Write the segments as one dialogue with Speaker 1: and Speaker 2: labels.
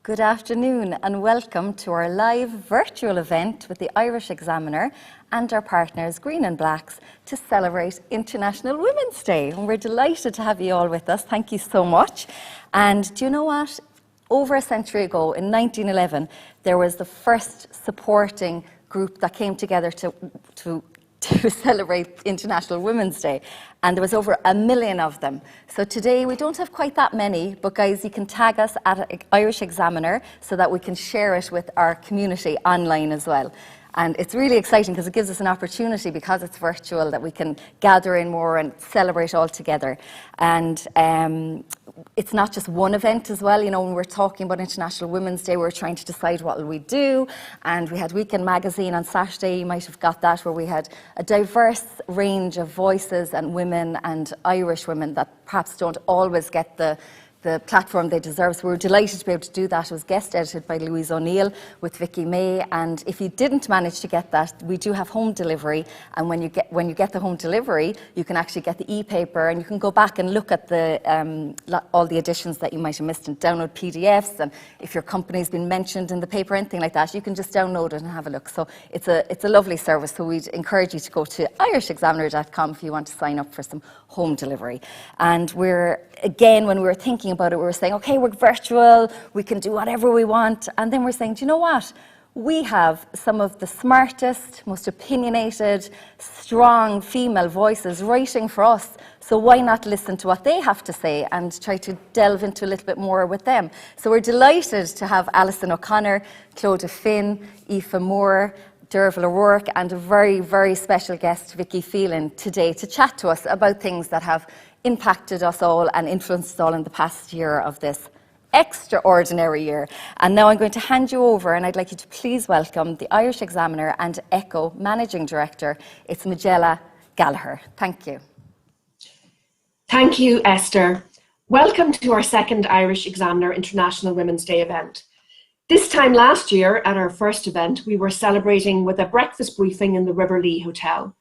Speaker 1: Good afternoon and welcome to our live virtual event with the Irish Examiner and our partners Green and Blacks to celebrate International Women's Day. And we're delighted to have you all with us. Thank you so much. And do you know what? Over a century ago, in 1911, there was the first supporting group that came together to celebrate International Women's Day, and there was over 1 million of them. So today we don't have quite that many, but guys, you can tag us at Irish Examiner so that we can share it with our community online as well. And it's really exciting because it gives us an opportunity, because it's virtual, that we can gather in more and celebrate all together. And it's not just one event as well. You know, when we're talking about International Women's Day, we're trying to decide what will we do. And we had Weekend Magazine on Saturday, you might have got that, where we had a diverse range of voices and women and Irish women that perhaps don't always get the platform they deserve. So we're delighted to be able to do that. It was guest edited by Louise O'Neill with Vicky May. And if you didn't manage to get that, we do have home delivery. And when you get the home delivery, you can actually get the e-paper and you can go back and look at all the editions that you might have missed and download PDFs. And if your company's been mentioned in the paper, anything like that, you can just download it and have a look. So it's a lovely service. So we'd encourage you to go to irishexaminer.com if you want to sign up for some home delivery. And when we were thinking about it, we were saying, okay, we're virtual, we can do whatever we want. And then we're saying, do you know what? We have some of the smartest, most opinionated, strong female voices writing for us. So why not listen to what they have to say and try to delve into a little bit more with them? So we're delighted to have Alison O'Connor, Clodagh Finn, Aoife Moore, Derval O'Rourke, and a very, very special guest, Vicky Phelan, today to chat to us about things that have impacted us all and influenced us all in the past year of this extraordinary year. And now I'm going to hand you over, and I'd like you to please welcome the Irish Examiner and ECHO Managing Director. It's Majella Gallagher. Thank you.
Speaker 2: Thank you, Esther. Welcome to our second Irish Examiner International Women's Day event. This time last year, at our first event, we were celebrating with a breakfast briefing in the River Lee Hotel.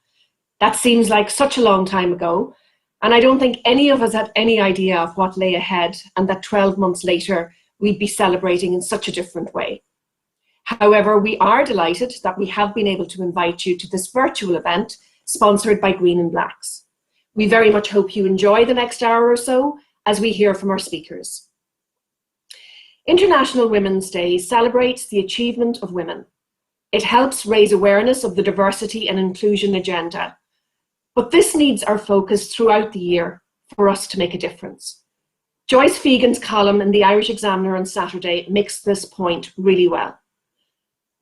Speaker 2: That seems like such a long time ago, and I don't think any of us had any idea of what lay ahead, and that 12 months later, we'd be celebrating in such a different way. However, we are delighted that we have been able to invite you to this virtual event sponsored by Green and Blacks. We very much hope you enjoy the next hour or so as we hear from our speakers. International Women's Day celebrates the achievement of women. It helps raise awareness of the diversity and inclusion agenda. But this needs our focus throughout the year for us to make a difference. Joyce Fegan's column in the Irish Examiner on Saturday makes this point really well.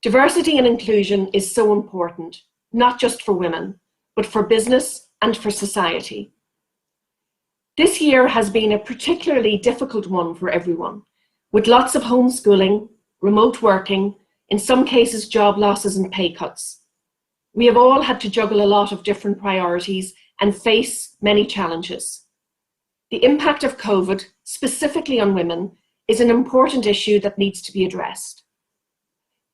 Speaker 2: Diversity and inclusion is so important, not just for women, but for business and for society. This year has been a particularly difficult one for everyone, with lots of homeschooling, remote working, in some cases job losses and pay cuts. We have all had to juggle a lot of different priorities and face many challenges. The impact of COVID, specifically on women, is an important issue that needs to be addressed.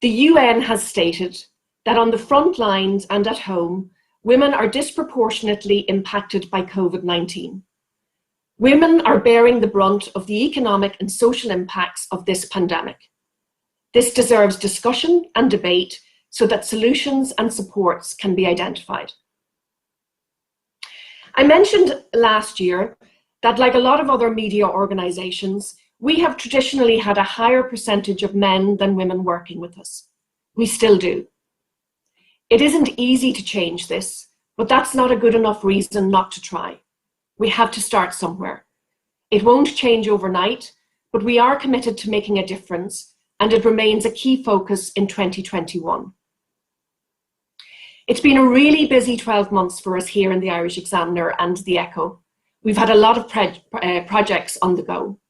Speaker 2: The UN has stated that on the front lines and at home, women are disproportionately impacted by COVID-19. Women are bearing the brunt of the economic and social impacts of this pandemic. This deserves discussion and debate so that solutions and supports can be identified. I mentioned last year that, like a lot of other media organisations, we have traditionally had a higher percentage of men than women working with us. We still do. It isn't easy to change this, but that's not a good enough reason not to try. We have to start somewhere. It won't change overnight, but we are committed to making a difference, and it remains a key focus in 2021. It's been a really busy 12 months for us here in the Irish Examiner and the ECHO. We've had a lot of projects on the go.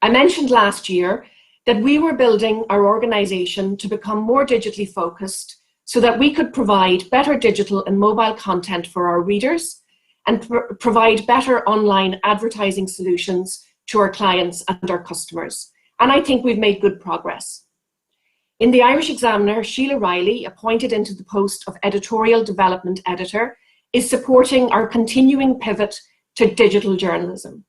Speaker 2: I mentioned last year that we were building our organisation to become more digitally focused so that we could provide better digital and mobile content for our readers and provide better online advertising solutions to our clients and our customers. And I think we've made good progress. In the Irish Examiner, Sheila Riley, appointed into the post of Editorial Development Editor, is supporting our continuing pivot to digital journalism.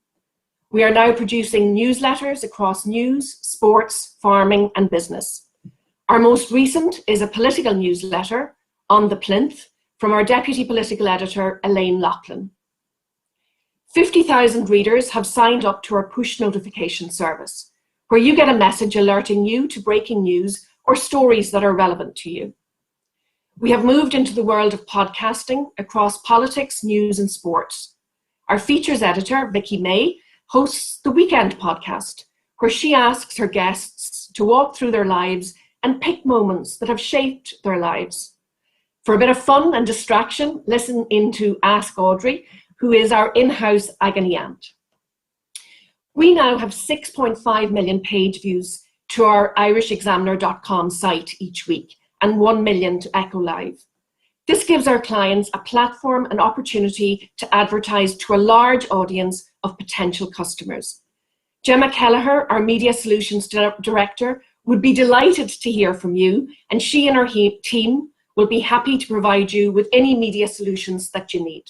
Speaker 2: We are now producing newsletters across news, sports, farming and business. Our most recent is a political newsletter, On the Plinth, from our Deputy Political Editor, Elaine Loughlin. 50,000 readers have signed up to our push notification service, where you get a message alerting you to breaking news or stories that are relevant to you. We have moved into the world of podcasting across politics, news and sports. Our features editor, Vicky May, hosts the Weekend podcast, where she asks her guests to walk through their lives and pick moments that have shaped their lives. For a bit of fun and distraction, listen into Ask Audrey, who is our in-house agony aunt. We now have 6.5 million page views to our irishexaminer.com site each week and 1 million to Echo Live. This gives our clients a platform and opportunity to advertise to a large audience of potential customers. Gemma Kelleher, our Media Solutions Director, would be delighted to hear from you, and she and her team will be happy to provide you with any media solutions that you need.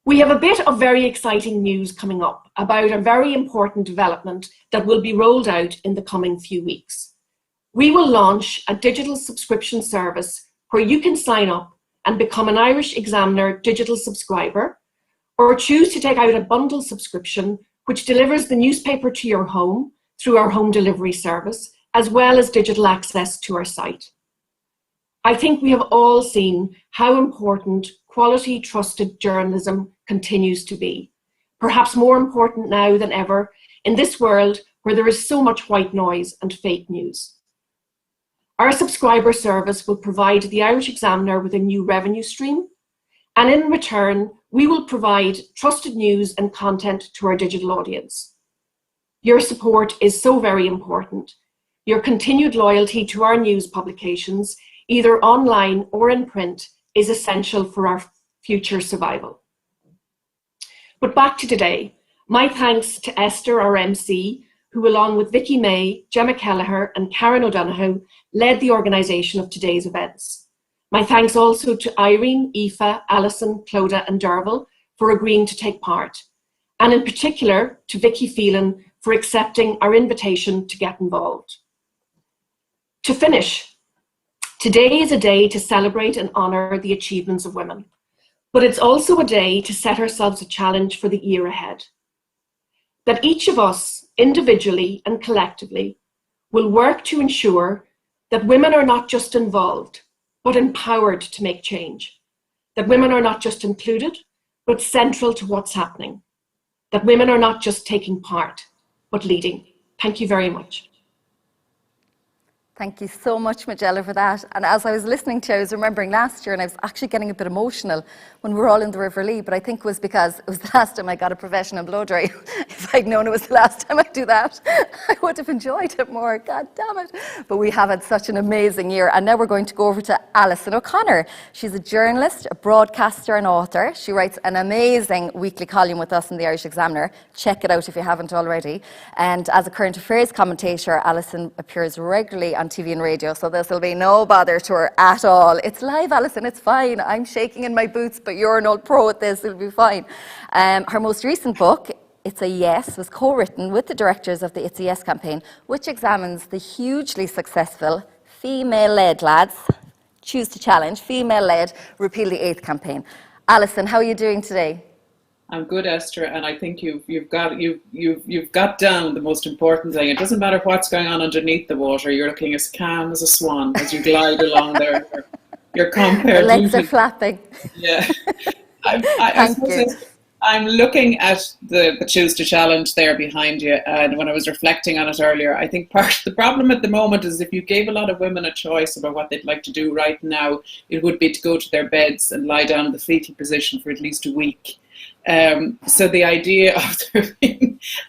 Speaker 2: We have a bit of very exciting news coming up about a very important development that will be rolled out in the coming few weeks. We will launch a digital subscription service where you can sign up and become an Irish Examiner digital subscriber, or choose to take out a bundle subscription which delivers the newspaper to your home through our home delivery service, as well as digital access to our site. I think we have all seen how important quality, trusted journalism continues to be, perhaps more important now than ever in this world where there is so much white noise and fake news. Our subscriber service will provide the Irish Examiner with a new revenue stream, and in return, we will provide trusted news and content to our digital audience. Your support is so very important. Your continued loyalty to our news publications, either online or in print, is essential for our future survival. But back to today, my thanks to Esther, our MC, who along with Vicky May, Gemma Kelleher and Karen O'Donoghue led the organisation of today's events. My thanks also to Irene, Aoife, Alison, Clodagh and Derval for agreeing to take part, and in particular to Vicky Phelan for accepting our invitation to get involved. To finish, today is a day to celebrate and honour the achievements of women, but it's also a day to set ourselves a challenge for the year ahead. That each of us, individually and collectively, will work to ensure that women are not just involved, but empowered to make change. That women are not just included, but central to what's happening. That women are not just taking part, but leading. Thank you very much.
Speaker 1: Thank you so much, Majella, for that. And as I was listening to you, I was remembering last year, and I was actually getting a bit emotional when we were all in the River Lee, but I think it was because it was the last time I got a professional blow dry. If I'd known it was the last time I'd do that, I would have enjoyed it more. God damn it. But we have had such an amazing year. And now we're going to go over to Alison O'Connor. She's a journalist, a broadcaster and author. She writes an amazing weekly column with us in the Irish Examiner. Check it out if you haven't already. And as a current affairs commentator, Alison appears regularly on TV and radio, so this will be no bother to her at all. It's live, Alison, it's fine. I'm shaking in my boots, but you're an old pro at this, it'll be fine. Her most recent book, It's a Yes, was co-written with the directors of the It's a Yes campaign, which examines the hugely successful female-led, lads, choose to challenge, female-led Repeal the Eighth campaign. Alison, how are you doing today?
Speaker 3: I'm good, Esther, and I think you've got down the most important thing. It doesn't matter what's going on underneath the water. You're looking as calm as a swan as you glide along there. Your compared
Speaker 1: legs are flapping.
Speaker 3: Yeah, I'm looking at the choose to challenge there behind you, and when I was reflecting on it earlier, I think part of the problem at the moment is if you gave a lot of women a choice about what they'd like to do right now, it would be to go to their beds and lie down in the fetal position for at least a week. So the idea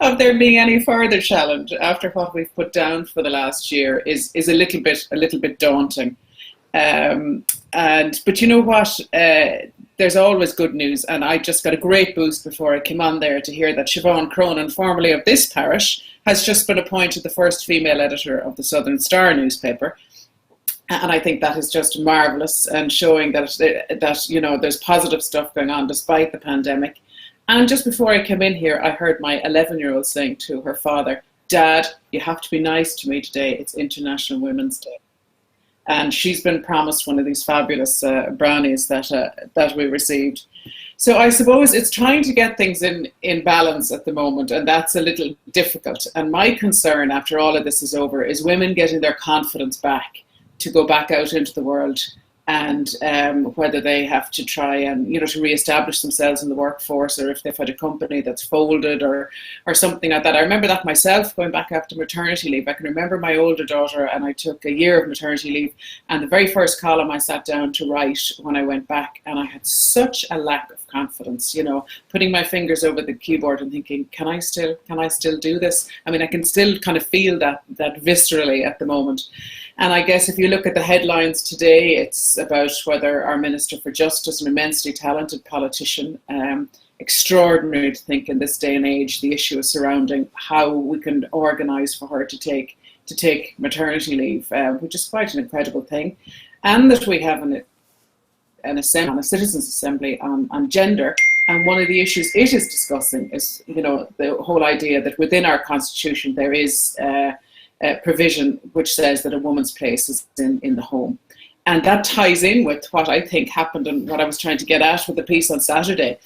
Speaker 3: of there being any further challenge after what we've put down for the last year is a little bit daunting. But you know what? There's always good news, and I just got a great boost before I came on there to hear that Siobhan Cronin, formerly of this parish, has just been appointed the first female editor of the Southern Star newspaper. And I think that is just marvellous and showing that you know there's positive stuff going on despite the pandemic. And just before I came in here, I heard my 11-year-old saying to her father, "Dad, you have to be nice to me today. It's International Women's Day." And she's been promised one of these fabulous brownies that we received. So I suppose it's trying to get things in balance at the moment, and that's a little difficult. And my concern after all of this is over is women getting their confidence back to go back out into the world, and whether they have to try and, to reestablish themselves in the workforce, or if they've had a company that's folded or something like that. I remember that myself, going back after maternity leave. I can remember my older daughter, and I took a year of maternity leave, and the very first column I sat down to write when I went back, and I had such a lack of confidence, putting my fingers over the keyboard and thinking, can I still do this? I mean, I can still kind of feel that viscerally at the moment. And I guess if you look at the headlines today, it's about whether our Minister for Justice, an immensely talented politician, extraordinary to think in this day and age, the issue is surrounding how we can organise for her to take maternity leave, which is quite an incredible thing. And that we have a citizens' assembly on gender. And one of the issues it is discussing is, the whole idea that within our constitution there is provision which says that a woman's place is in the home. And that ties in with what I think happened and what I was trying to get at with the piece on Saturday,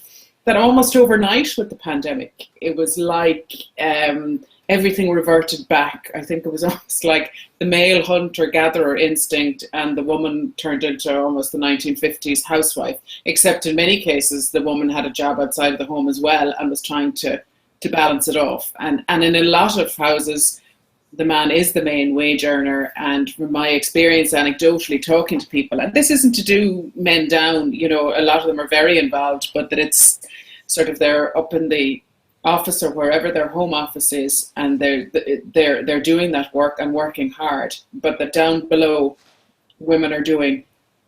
Speaker 3: that almost overnight with the pandemic, it was like everything reverted back. I think it was almost like the male hunter-gatherer instinct, and the woman turned into almost the 1950s housewife, except in many cases the woman had a job outside of the home as well and was trying to balance it off. And in a lot of houses, the man is the main wage earner. And from my experience anecdotally talking to people, and this isn't to do men down, a lot of them are very involved, but that it's sort of they're up in the office or wherever their home office is, and they're doing that work and working hard, but that down below women are doing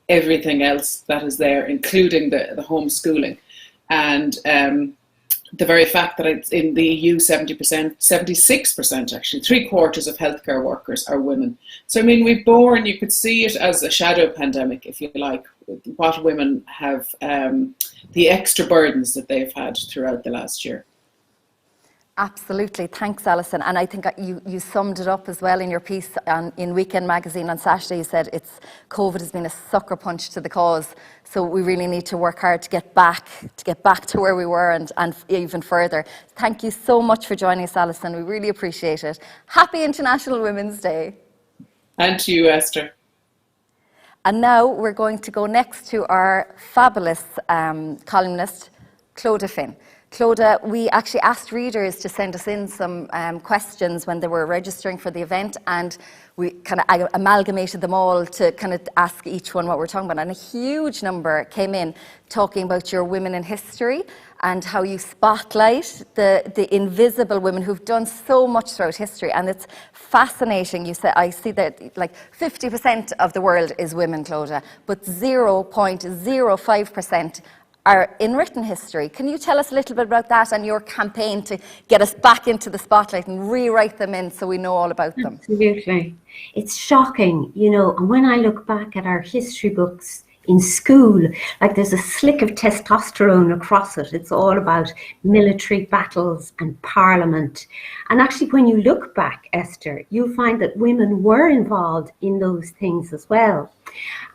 Speaker 3: everything else that is there, including the homeschooling. And the very fact that it's in the EU 76% actually, 3/4 of healthcare workers are women. So I mean, you could see it as a shadow pandemic, if you like, what women have, the extra burdens that they've had throughout the last year.
Speaker 1: Absolutely. Thanks, Alison. And I think you summed it up as well in your piece in Weekend Magazine on Saturday. You said COVID has been a sucker punch to the cause. So we really need to work hard to get back to where we were and even further. Thank you so much for joining us, Alison. We really appreciate it. Happy International Women's Day.
Speaker 3: And to you, Esther.
Speaker 1: And now we're going to go next to our fabulous columnist, Clodagh. Clodagh, we actually asked readers to send us in some questions when they were registering for the event, and we kind of amalgamated them all to kind of ask each one what we're talking about. And a huge number came in talking about your women in history and how you spotlight the invisible women who've done so much throughout history. And it's fascinating. You said, I see that like 50% of the world is women, Clodagh, but 0.05% are in written history. Can you tell us a little bit about that and your campaign to get us back into the spotlight and rewrite them in so we know all about them?
Speaker 4: Absolutely. It's shocking, and when I look back at our history books in school, like there's a slick of testosterone across it. It's all about military battles and parliament. And actually, when you look back, Esther, you'll find that women were involved in those things as well.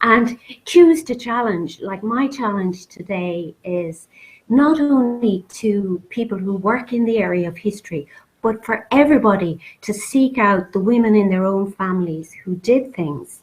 Speaker 4: And cues to challenge, like my challenge today is not only to people who work in the area of history, but for everybody to seek out the women in their own families who did things.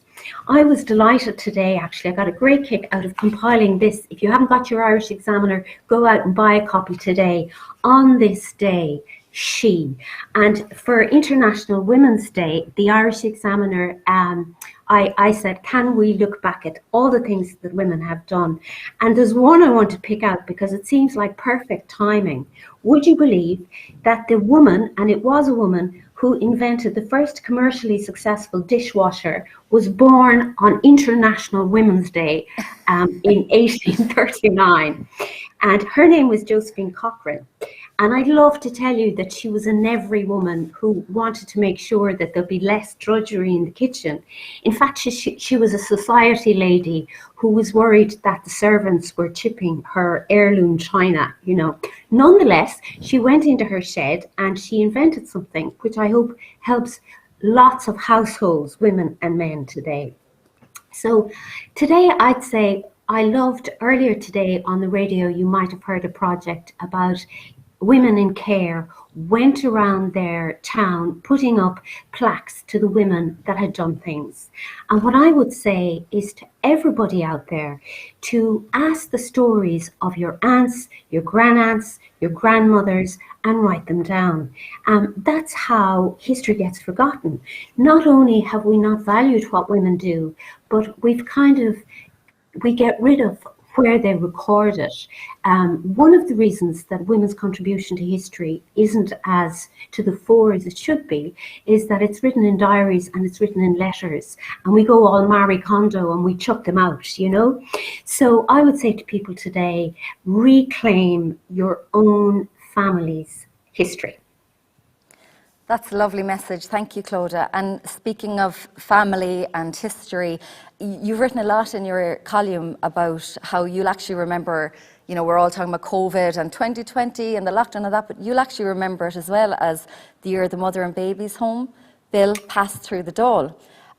Speaker 4: I was delighted today, actually. I got a great kick out of compiling this. If you haven't got your Irish Examiner, go out and buy a copy today. On this day, she. And for International Women's Day, the Irish Examiner, I said, can we look back at all the things that women have done? And there's one I want to pick out because it seems like perfect timing. Would you believe that the woman, and it was a woman, who invented the first commercially successful dishwasher was born on International Women's Day in 1839. And her name was Josephine Cochrane. And I'd love to tell you that she was an every woman who wanted to make sure that there'd be less drudgery in the kitchen. In fact, she was a society lady who was worried that the servants were chipping her heirloom china, you know. Nonetheless, she went into her shed and she invented something which I hope helps lots of households, women and men today. So today I'd say I loved earlier today on the radio, you might have heard a project about women in care went around their town putting up plaques to the women that had done things. And what I would say is to everybody out there to ask the stories of your aunts, your granaunts, your grandmothers, and write them down. That's how history gets forgotten. Not only have we not valued what women do, but we get rid of where they record it. One of the reasons that women's contribution to history isn't as to the fore as it should be is that it's written in diaries and it's written in letters, and we go all Marie Kondo and we chuck them out, you know? So I would say to people today, reclaim your own family's history.
Speaker 1: That's a lovely message. Thank you, Clodagh. And speaking of family and history, you've written a lot in your column about how you'll actually remember, you know, we're all talking about COVID and 2020 and the lockdown and that, but you'll actually remember it as well as the year the Mother and Babies Home bill passed through the Dáil.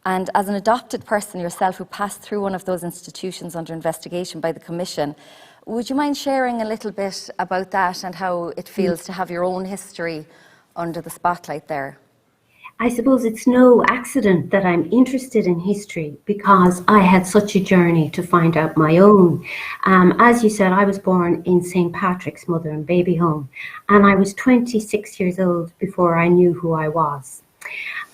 Speaker 1: And as an adopted person yourself who passed through one of those institutions under investigation by the Commission, would you mind sharing a little bit about that and how it feels to have your own history under the spotlight there?
Speaker 4: I suppose it's no accident that I'm interested in history because I had such a journey to find out my own. As you said, I was born in St. Patrick's Mother and Baby Home, and I was 26 years old before I knew who I was.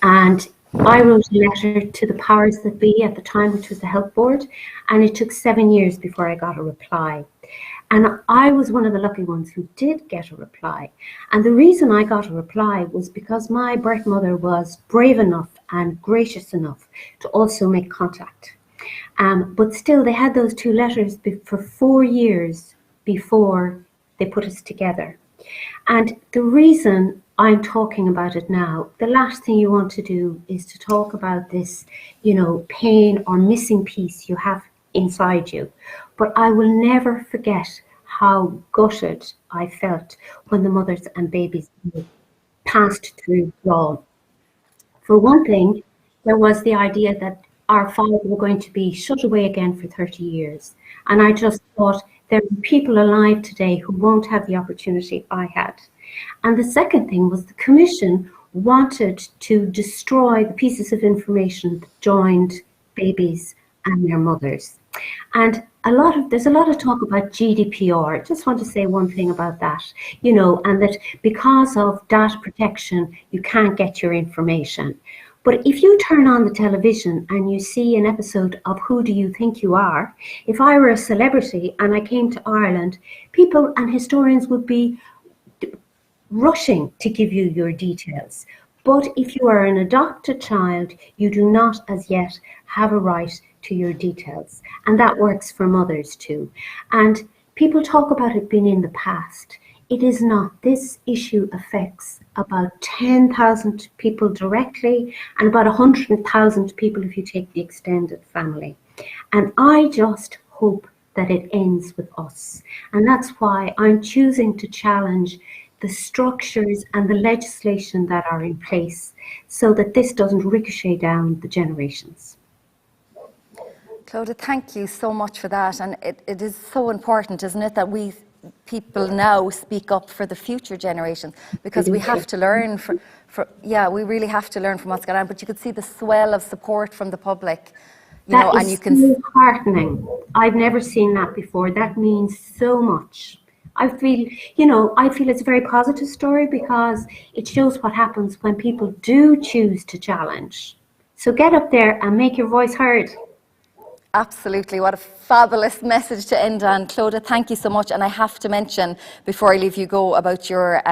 Speaker 4: And I wrote a letter to the powers that be at the time, which was the Health Board, and it took 7 years before I got a reply. And I was one of the lucky ones who did get a reply. And the reason I got a reply was because my birth mother was brave enough and gracious enough to also make contact. But still, they had those two letters for 4 years before they put us together. And the reason I'm talking about it now, the last thing you want to do is to talk about this, you know, pain or missing piece you have inside you. But I will never forget how gutted I felt when the Mothers and Babies passed through law. For one thing, there was the idea that our files were going to be shut away again for 30 years. And I just thought there are people alive today who won't have the opportunity I had. And the second thing was the Commission wanted to destroy the pieces of information that joined babies and their mothers. And there's a lot of talk about GDPR. I just want to say one thing about that, you know, and that because of data protection, you can't get your information. But if you turn on the television and you see an episode of Who Do You Think You Are, if I were a celebrity and I came to Ireland, people and historians would be rushing to give you your details. But if you are an adopted child, you do not as yet have a right to your details. And that works for mothers too. And people talk about it being in the past. It is not. This issue affects about 10,000 people directly and about 100,000 people if you take the extended family. And I just hope that it ends with us. And that's why I'm choosing to challenge the structures and the legislation that are in place so that this doesn't ricochet down the generations.
Speaker 1: Clodagh, thank you so much for that. And it is so important, isn't it, that we people now speak up for the future generations, because we have to learn we really have to learn from what's going on. But you could see the swell of support from the public,
Speaker 4: and you can so heartening. I've never seen that before. That means so much. I feel it's a very positive story because it shows what happens when people do choose to challenge. So get up there and make your voice heard.
Speaker 1: Absolutely. What a fabulous message to end on. Clodagh, thank you so much. And I have to mention, before I leave you go, about your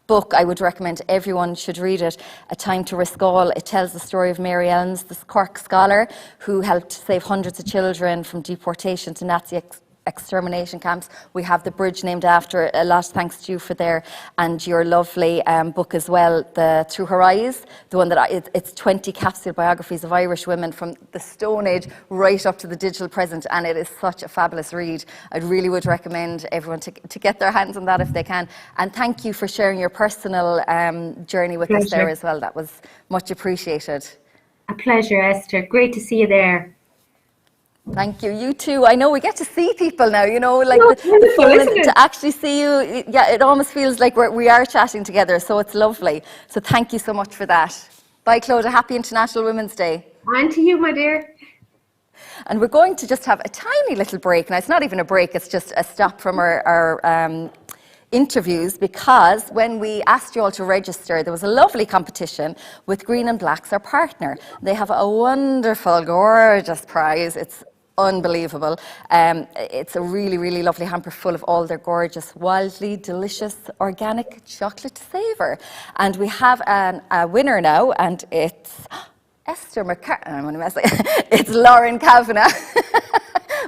Speaker 1: book. I would recommend everyone should read it, A Time to Risk All. It tells the story of Mary Ellens, this Cork scholar who helped save hundreds of children from deportation to Nazi extermination camps. We have the bridge named after it. A lot thanks to you for there, and your lovely book as well, the Through Her Eyes, the one that it's 20 capsule biographies of Irish women from the Stone Age right up to the digital present, and it is such a fabulous read. I really would recommend everyone to get their hands on that if they can. And thank you for sharing your personal journey with us there as well. That was much appreciated.
Speaker 4: A pleasure, Esther. Great to see you there.
Speaker 1: Thank you. You too. I know we get to see people now, you know, like the phone, to actually see you. Yeah, it almost feels like we are chatting together, so it's lovely. So thank you so much for that. Bye, Clodagh. Happy International Women's Day.
Speaker 4: And to you, my dear.
Speaker 1: And we're going to just have a tiny little break. Now, it's not even a break, it's just a stop from our interviews, because when we asked you all to register, there was a lovely competition with Green and Black's, our partner. They have a wonderful, gorgeous prize. It's unbelievable. It's a really, really lovely hamper full of all their gorgeous, wildly delicious organic chocolate to savour. And we have a winner now, and it's Esther McCarthy. I'm going to mess it. It's Lauren Kavanagh.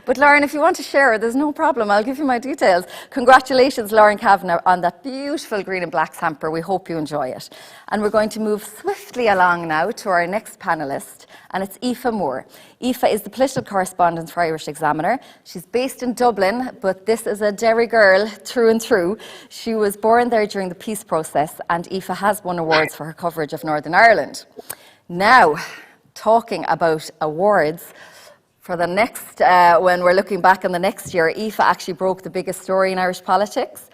Speaker 1: But Lauren, if you want to share, there's no problem. I'll give you my details. Congratulations, Lauren Kavanagh, on that beautiful Green and Black's hamper. We hope you enjoy it. And we're going to move swiftly along now to our next panellist, and it's Aoife Moore. Aoife is the political correspondent for Irish Examiner. She's based in Dublin, but this is a Derry girl through and through. She was born there during the peace process, and Aoife has won awards for her coverage of Northern Ireland. Now, talking about awards, for the next, when we're looking back on the next year, Aoife actually broke the biggest story in Irish politics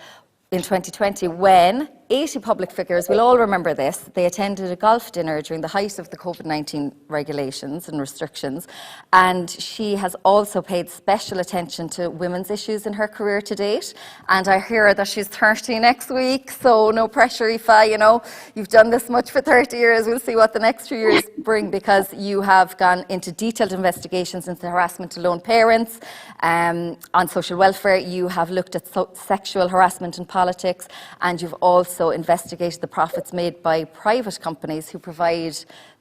Speaker 1: in 2020 when 80 public figures, we'll all remember this, they attended a golf dinner during the height of the COVID-19 regulations and restrictions, and she has also paid special attention to women's issues in her career to date. And I hear that she's 30 next week, so no pressure, Aoife, you know, you've done this much for 30 years, we'll see what the next few years bring, because you have gone into detailed investigations into harassment to lone parents, on social welfare, you have looked at sexual harassment in politics, and you've also investigated the profits made by private companies who provide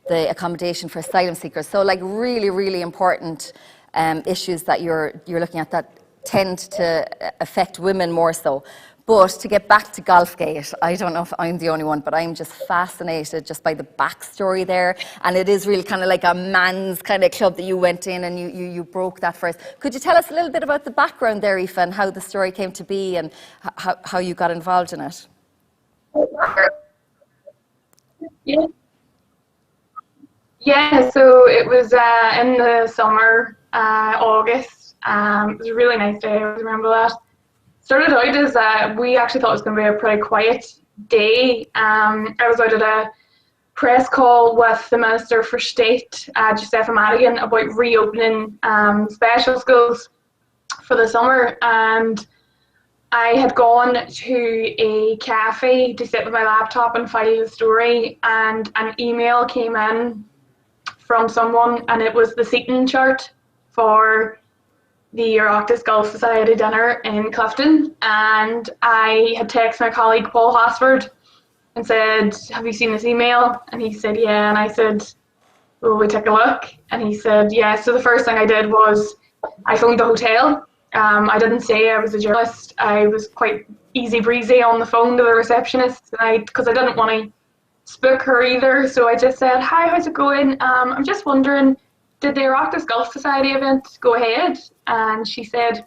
Speaker 1: the accommodation for asylum seekers. So, like, really, really important issues that you're looking at that tend to affect women more so. But to get back to Golfgate, I don't know if I'm the only one, but I'm just fascinated just by the backstory there. And it is really kind of like a man's kind of club that you went in and you broke that for us. Could you tell us a little bit about the background there, Aoife, and how the story came to be and how you got involved in it?
Speaker 5: Yeah, so it was in the summer, August. It was a really nice day, I always remember that. Started out as we actually thought it was going to be a pretty quiet day. I was out at a press call with the Minister for State, Giuseppe Madigan, about reopening special schools for the summer, and I had gone to a cafe to sit with my laptop and file the story, and an email came in from someone, and it was the seating chart for the Oireachtas Golf Society dinner in Clifton. And I had texted my colleague Paul Hosford and said, have you seen this email? And he said, yeah. And I said, will we take a look? And he said, yeah. So the first thing I did was I phoned the hotel. I didn't say I was a journalist. I was quite easy breezy on the phone to the receptionist, because I didn't want to spook her either. So I just said, hi, how's it going? I'm just wondering, did the Oireachtas Golf Society event go ahead? And she said,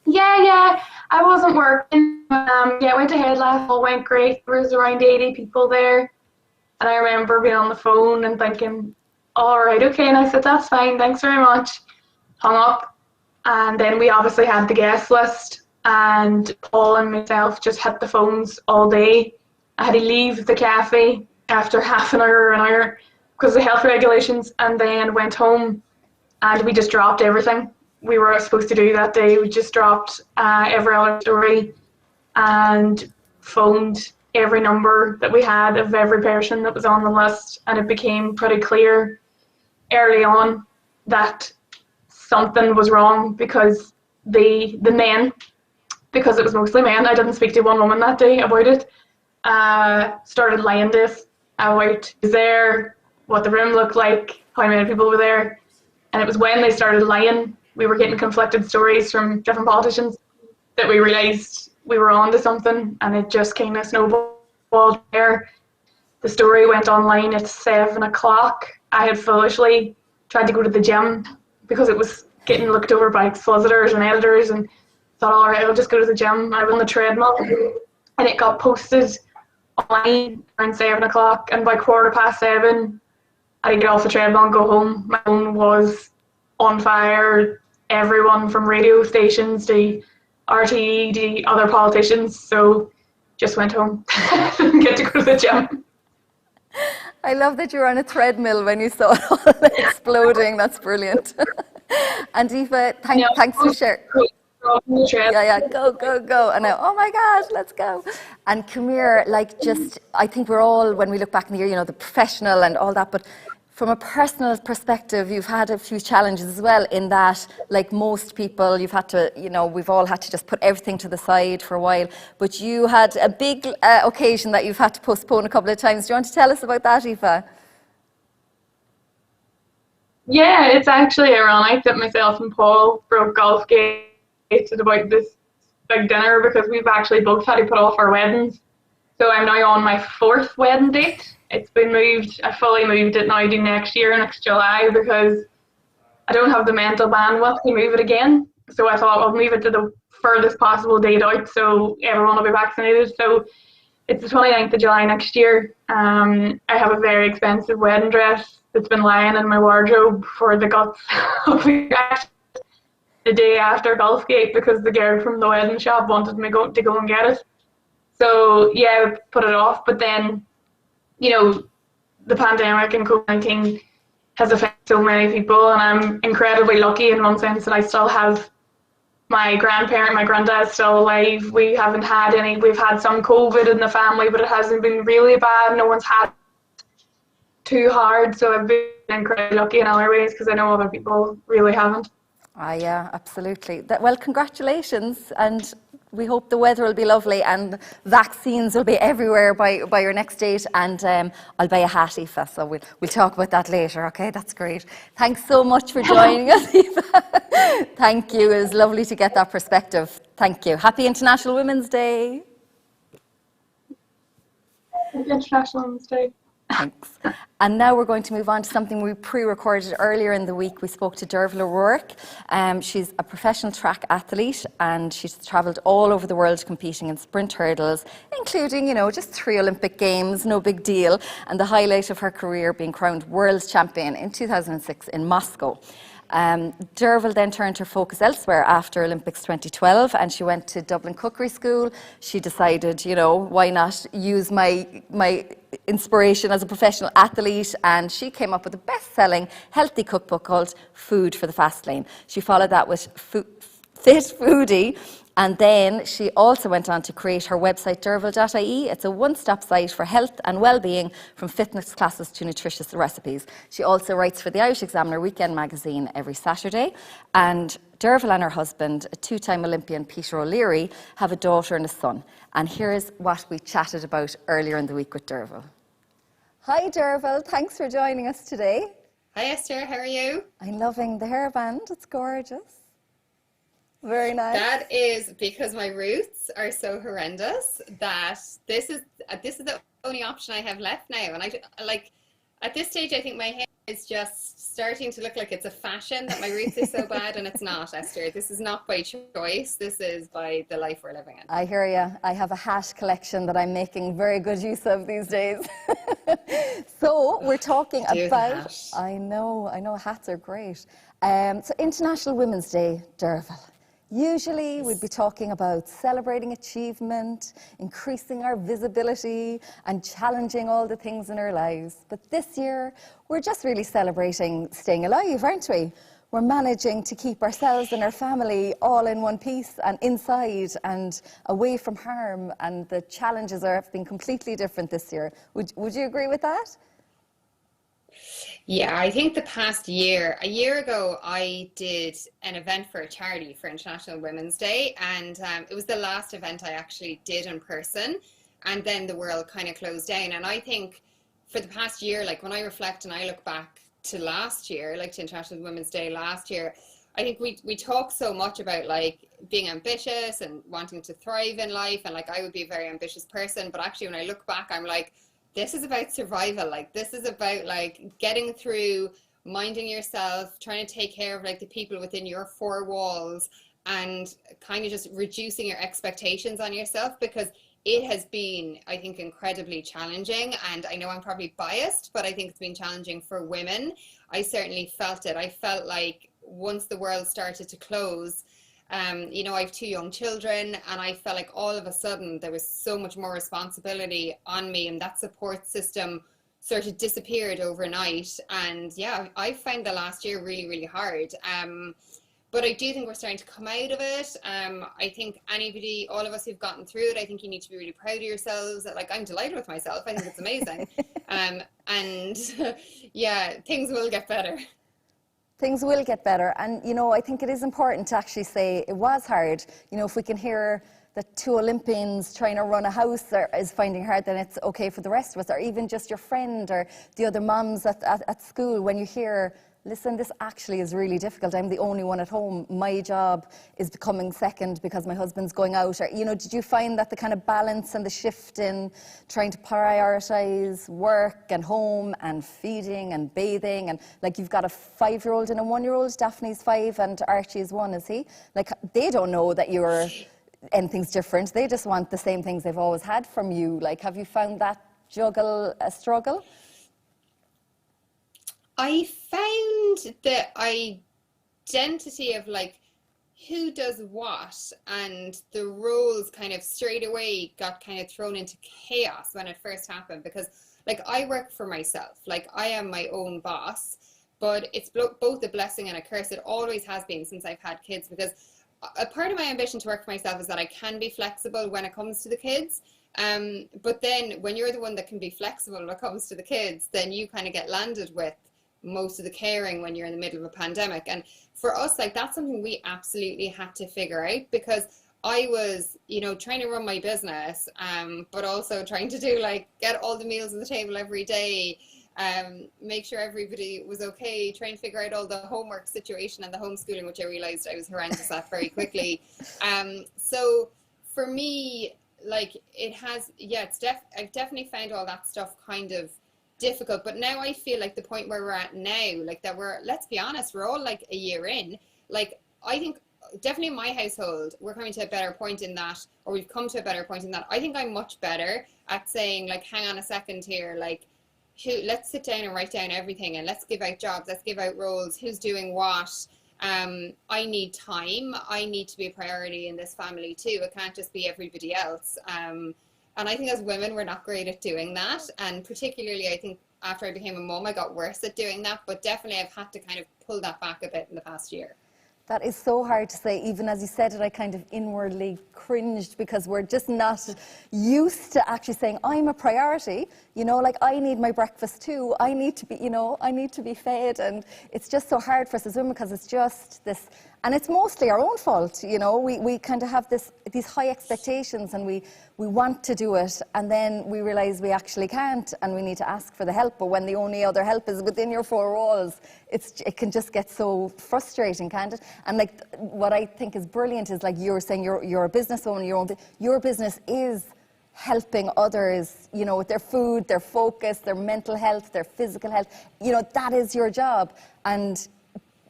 Speaker 5: yeah, I wasn't working. Yeah, it went ahead last fall, went great. There was around 80 people there. And I remember being on the phone and thinking, all right, okay. And I said, that's fine, thanks very much. Hung up. And then we obviously had the guest list, and Paul and myself just hit the phones all day. I had to leave the cafe after half an hour, because of the health regulations, and then went home and we just dropped everything we were supposed to do that day. We just dropped every other story and phoned every number that we had of every person that was on the list, and it became pretty clear early on that something was wrong, because the men, because it was mostly men, I didn't speak to one woman that day about it, started lying to us about who was there, what the room looked like, how many people were there. And it was when they started lying we were getting conflicted stories from different politicians that we realised we were on to something, and it just kind of snowballed there. The story went online at 7 o'clock. I had foolishly tried to go to the gym because it was getting looked over by solicitors and editors, and thought, all right, I'll just go to the gym. I was on the treadmill, and it got posted online around 7 o'clock, and by 7:15, I didn't get off the treadmill and go home. My phone was on fire. Everyone from radio stations to RTE to other politicians, so just went home. Didn't get to go to the gym.
Speaker 1: I love that you were on a treadmill when you saw it all exploding. That's brilliant. And Aoife, thanks for sharing. Yeah, go. And now, oh my God, let's go. And come here, I think we're all, when we look back in the year, the professional and all that, but from a personal perspective, you've had a few challenges as well, in that, like most people, you've had to, we've all had to just put everything to the side for a while, but you had a big occasion that you've had to postpone a couple of times. Do you want to tell us about that, Aoife?
Speaker 5: Yeah, it's actually ironic that myself and Paul broke Golfgate at about this big dinner, because we've actually both had to put off our weddings. So I'm now on my 4th wedding date. It's been moved. I fully moved it now to next year, next July, because I don't have the mental bandwidth to move it again. So I thought I'll move it to the furthest possible date out, so everyone will be vaccinated. So it's the 29th of July next year. I have a very expensive wedding dress that's been lying in my wardrobe for the guts of the day after Golfgate, because the girl from the wedding shop wanted me to go and get it. So yeah, I put it off. But then, the pandemic and COVID-19 has affected so many people, and I'm incredibly lucky in one sense that I still have my granddad's still alive. We've had some COVID in the family, but it hasn't been really bad. No one's had too hard. So I've been incredibly lucky in other ways, because I know other people really haven't.
Speaker 1: Yeah, absolutely. Well, congratulations, and we hope the weather will be lovely and vaccines will be everywhere by your next date, and I'll buy a hat, Aoife, so we'll talk about that later, okay? That's great. Thanks so much for joining us, Aoife. Thank you. It was lovely to get that perspective. Thank you. Happy International Women's Day.
Speaker 5: Happy International Women's Day.
Speaker 1: Thanks. And now we're going to move on to something we pre-recorded earlier in the week. We spoke to Derval O'Rourke. She's a professional track athlete, and she's travelled all over the world competing in sprint hurdles, including, just 3 Olympic Games, no big deal, and the highlight of her career being crowned world champion in 2006 in Moscow. Derval then turned her focus elsewhere after Olympics 2012, and she went to Dublin Cookery School. She decided, why not use my inspiration as a professional athlete, and she came up with a best-selling healthy cookbook called Food for the Fast Lane. She followed that with Fit Foodie, and then she also went on to create her website, derval.ie. It's a one-stop site for health and well-being, from fitness classes to nutritious recipes. She also writes for the Irish Examiner weekend magazine every Saturday. And Derval and her husband, a 2-time Olympian Peter O'Leary, have a daughter and a son. And here's what we chatted about earlier in the week with Derval. Hi Derval, thanks for joining us today.
Speaker 6: Hi Esther, how are you?
Speaker 1: I'm loving the hairband, it's gorgeous. Very nice.
Speaker 6: That is because my roots are so horrendous that this is the only option I have left now. And at this stage, I think my hair is just starting to look like it's a fashion, that my roots are so bad, and it's not, Esther. This is not by choice. This is by the life we're living in.
Speaker 1: I hear you. I have a hat collection that I'm making very good use of these days. So we're talking about... I know, hats are great. So International Women's Day, Derval. Usually we'd be talking about celebrating achievement, increasing our visibility, and challenging all the things in our lives. But this year, we're just really celebrating staying alive, aren't we? We're managing to keep ourselves and our family all in one piece and inside and away from harm, and the challenges have been completely different this year. Would you agree with that?
Speaker 6: Yeah, I think the past year, a year ago, I did an event for a charity for International Women's Day, and it was the last event I actually did in person, and then the world kind of closed down. And I think for the past year, like when I reflect and I look back to last year, like to International Women's Day last year, I think we talk so much about like being ambitious and wanting to thrive in life, and like I would be a very ambitious person, but actually when I look back, I'm like, this is about survival. Like this is about like getting through, minding yourself, trying to take care of like the people within your four walls, and kind of just reducing your expectations on yourself, because it has been, I think, incredibly challenging. And I know I'm probably biased, but I think it's been challenging for women. I certainly felt it. I felt like once the world started to close, you know, I have 2 young children, and I felt like all of a sudden there was so much more responsibility on me, and that support system sort of disappeared overnight. And yeah, I found the last year really, really hard. But I do think we're starting to come out of it. I think anybody, all of us who've gotten through it, I think you need to be really proud of yourselves. Like, I'm delighted with myself. I think it's amazing. And yeah, things will get better.
Speaker 1: Things will get better. And, you know, I think it is important to actually say it was hard. You know, if we can hear that 2 Olympians trying to run a house is finding hard, then it's okay for the rest of us, or even just your friend or the other mums at school. When you hear, listen, this actually is really difficult. I'm the only one at home. My job is becoming second because my husband's going out. Or, you know, did you find that the kind of balance and the shift in trying to prioritise work and home and feeding and bathing, and like you've got a 5-year-old and a 1-year-old, Daphne's 5 and Archie is 1, is he? Like they don't know that you're anything's different. They just want the same things they've always had from you. Like, have you found that juggle a struggle?
Speaker 6: I found the identity of like who does what, and the roles kind of straight away got kind of thrown into chaos when it first happened, because like I work for myself, like I am my own boss, but it's both a blessing and a curse. It always has been since I've had kids, because a part of my ambition to work for myself is that I can be flexible when it comes to the kids. But then when you're the one that can be flexible when it comes to the kids, then you kind of get landed with most of the caring when you're in the middle of a pandemic. And for us, like that's something we absolutely had to figure out, because I was, you know, trying to run my business, but also trying to do like get all the meals on the table every day, make sure everybody was okay, trying to figure out all the homework situation and the homeschooling, which I realized I was horrendous at very quickly. So for me, like it has, yeah, I've definitely found all that stuff kind of difficult, but now I feel like the point where we're at now, like that we're, let's be honest, we're all like a year in. Like I think definitely in my household we're coming to a better point in that, or we've come to a better point in that. I think I'm much better at saying like, hang on a second here, like let's sit down and write down everything, and let's give out jobs, let's give out roles, who's doing what. I need time, I need to be a priority in this family too. It can't just be everybody else. And I think as women, we're not great at doing that. And particularly, I think after I became a mum, I got worse at doing that. But definitely, I've had to kind of pull that back a bit in the past year.
Speaker 1: That is so hard to say. Even as you said it, I kind of inwardly cringed, because we're just not used to actually saying, I'm a priority. You know, like I need my breakfast too. I need to be, you know, I need to be fed. And it's just so hard for us as women, because it's just this, and it's mostly our own fault. You know, we kind of have these high expectations, and we want to do it, and then we realize we actually can't, and we need to ask for the help. But when the only other help is within your 4 walls, it can just get so frustrating, can't it? And like what I think is brilliant is, like you were saying, you're a business owner, your business is helping others, you know, with their food, their focus, their mental health, their physical health. You know, that is your job. And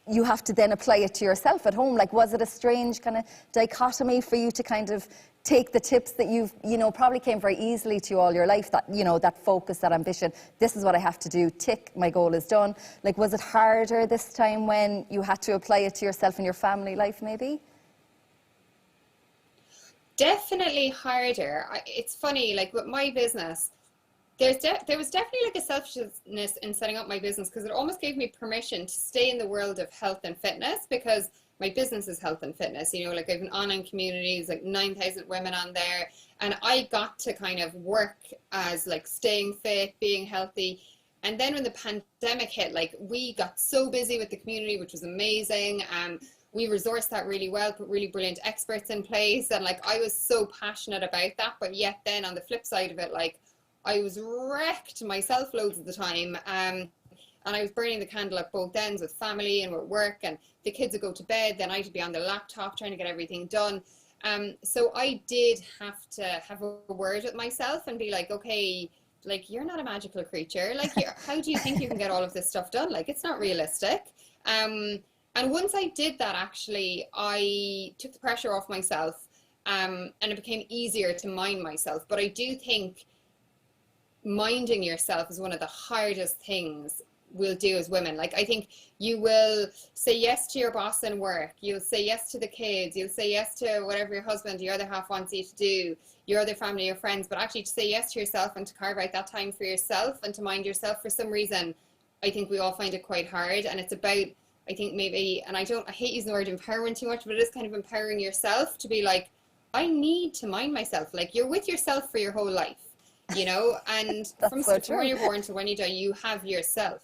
Speaker 1: you have to then apply it to yourself at home. Like, was it a strange kind of dichotomy for you to kind of take the tips that you've, you know, probably came very easily to you all your life, that, you know, that focus, that ambition, this is what I have to do, tick, my goal is done. Like, was it harder this time when you had to apply it to yourself and your family life maybe?
Speaker 6: Definitely harder. It's funny, like with my business, there was definitely like a selfishness in setting up my business, because it almost gave me permission to stay in the world of health and fitness, because my business is health and fitness. You know, like I have an online community, there's like 9,000 women on there, and I got to kind of work as like staying fit, being healthy. And then when the pandemic hit, like we got so busy with the community, which was amazing. We resourced that really well, put really brilliant experts in place, and like I was so passionate about that. But yet then on the flip side of it, like I was wrecked myself loads of the time. And and I was burning the candle at both ends with family and with work, and the kids would go to bed, then I'd be on the laptop trying to get everything done. So I did have to have a word with myself and be like, okay, like, you're not a magical creature. Like, how do you think you can get all of this stuff done? Like, it's not realistic. And once I did that, actually, I took the pressure off myself, and it became easier to mind myself. But I do think minding yourself is one of the hardest things we'll do as women. Like, I think you will say yes to your boss in work, you'll say yes to the kids, you'll say yes to whatever your husband, your other half wants you to do, your other family, your friends, but actually to say yes to yourself and to carve out that time for yourself and to mind yourself, for some reason, I think we all find it quite hard. And it's about, I think maybe, and I hate using the word empowerment too much, but it is kind of empowering yourself to be like, I need to mind myself. Like, you're with yourself for your whole life, you know, and from when you're born to when you die, you have yourself.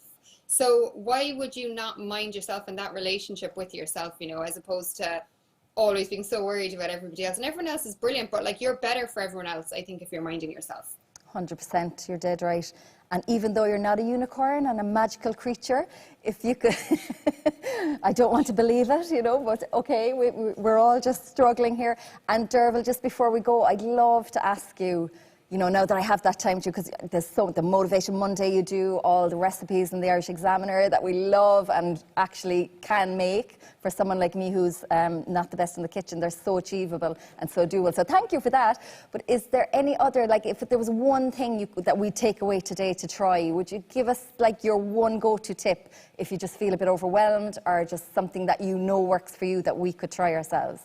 Speaker 6: So why would you not mind yourself in that relationship with yourself, you know, as opposed to always being so worried about everybody else? And everyone else is brilliant, but like, you're better for everyone else, I think, if you're minding yourself.
Speaker 1: 100%, you're dead right. And even though you're not a unicorn and a magical creature, if you could, I don't want to believe it, you know, but okay, we're all just struggling here. And Derval, just before we go, I'd love to ask you, you know, now that I have that time to, because there's the Motivation Monday, you do all the recipes in the Irish Examiner that we love and actually can make for someone like me who's not the best in the kitchen. They're so achievable and so doable. So thank you for that. But is there any other, like, if there was one thing that we'd take away today to try, would you give us like your one go-to tip if you just feel a bit overwhelmed, or just something that you know works for you that we could try ourselves?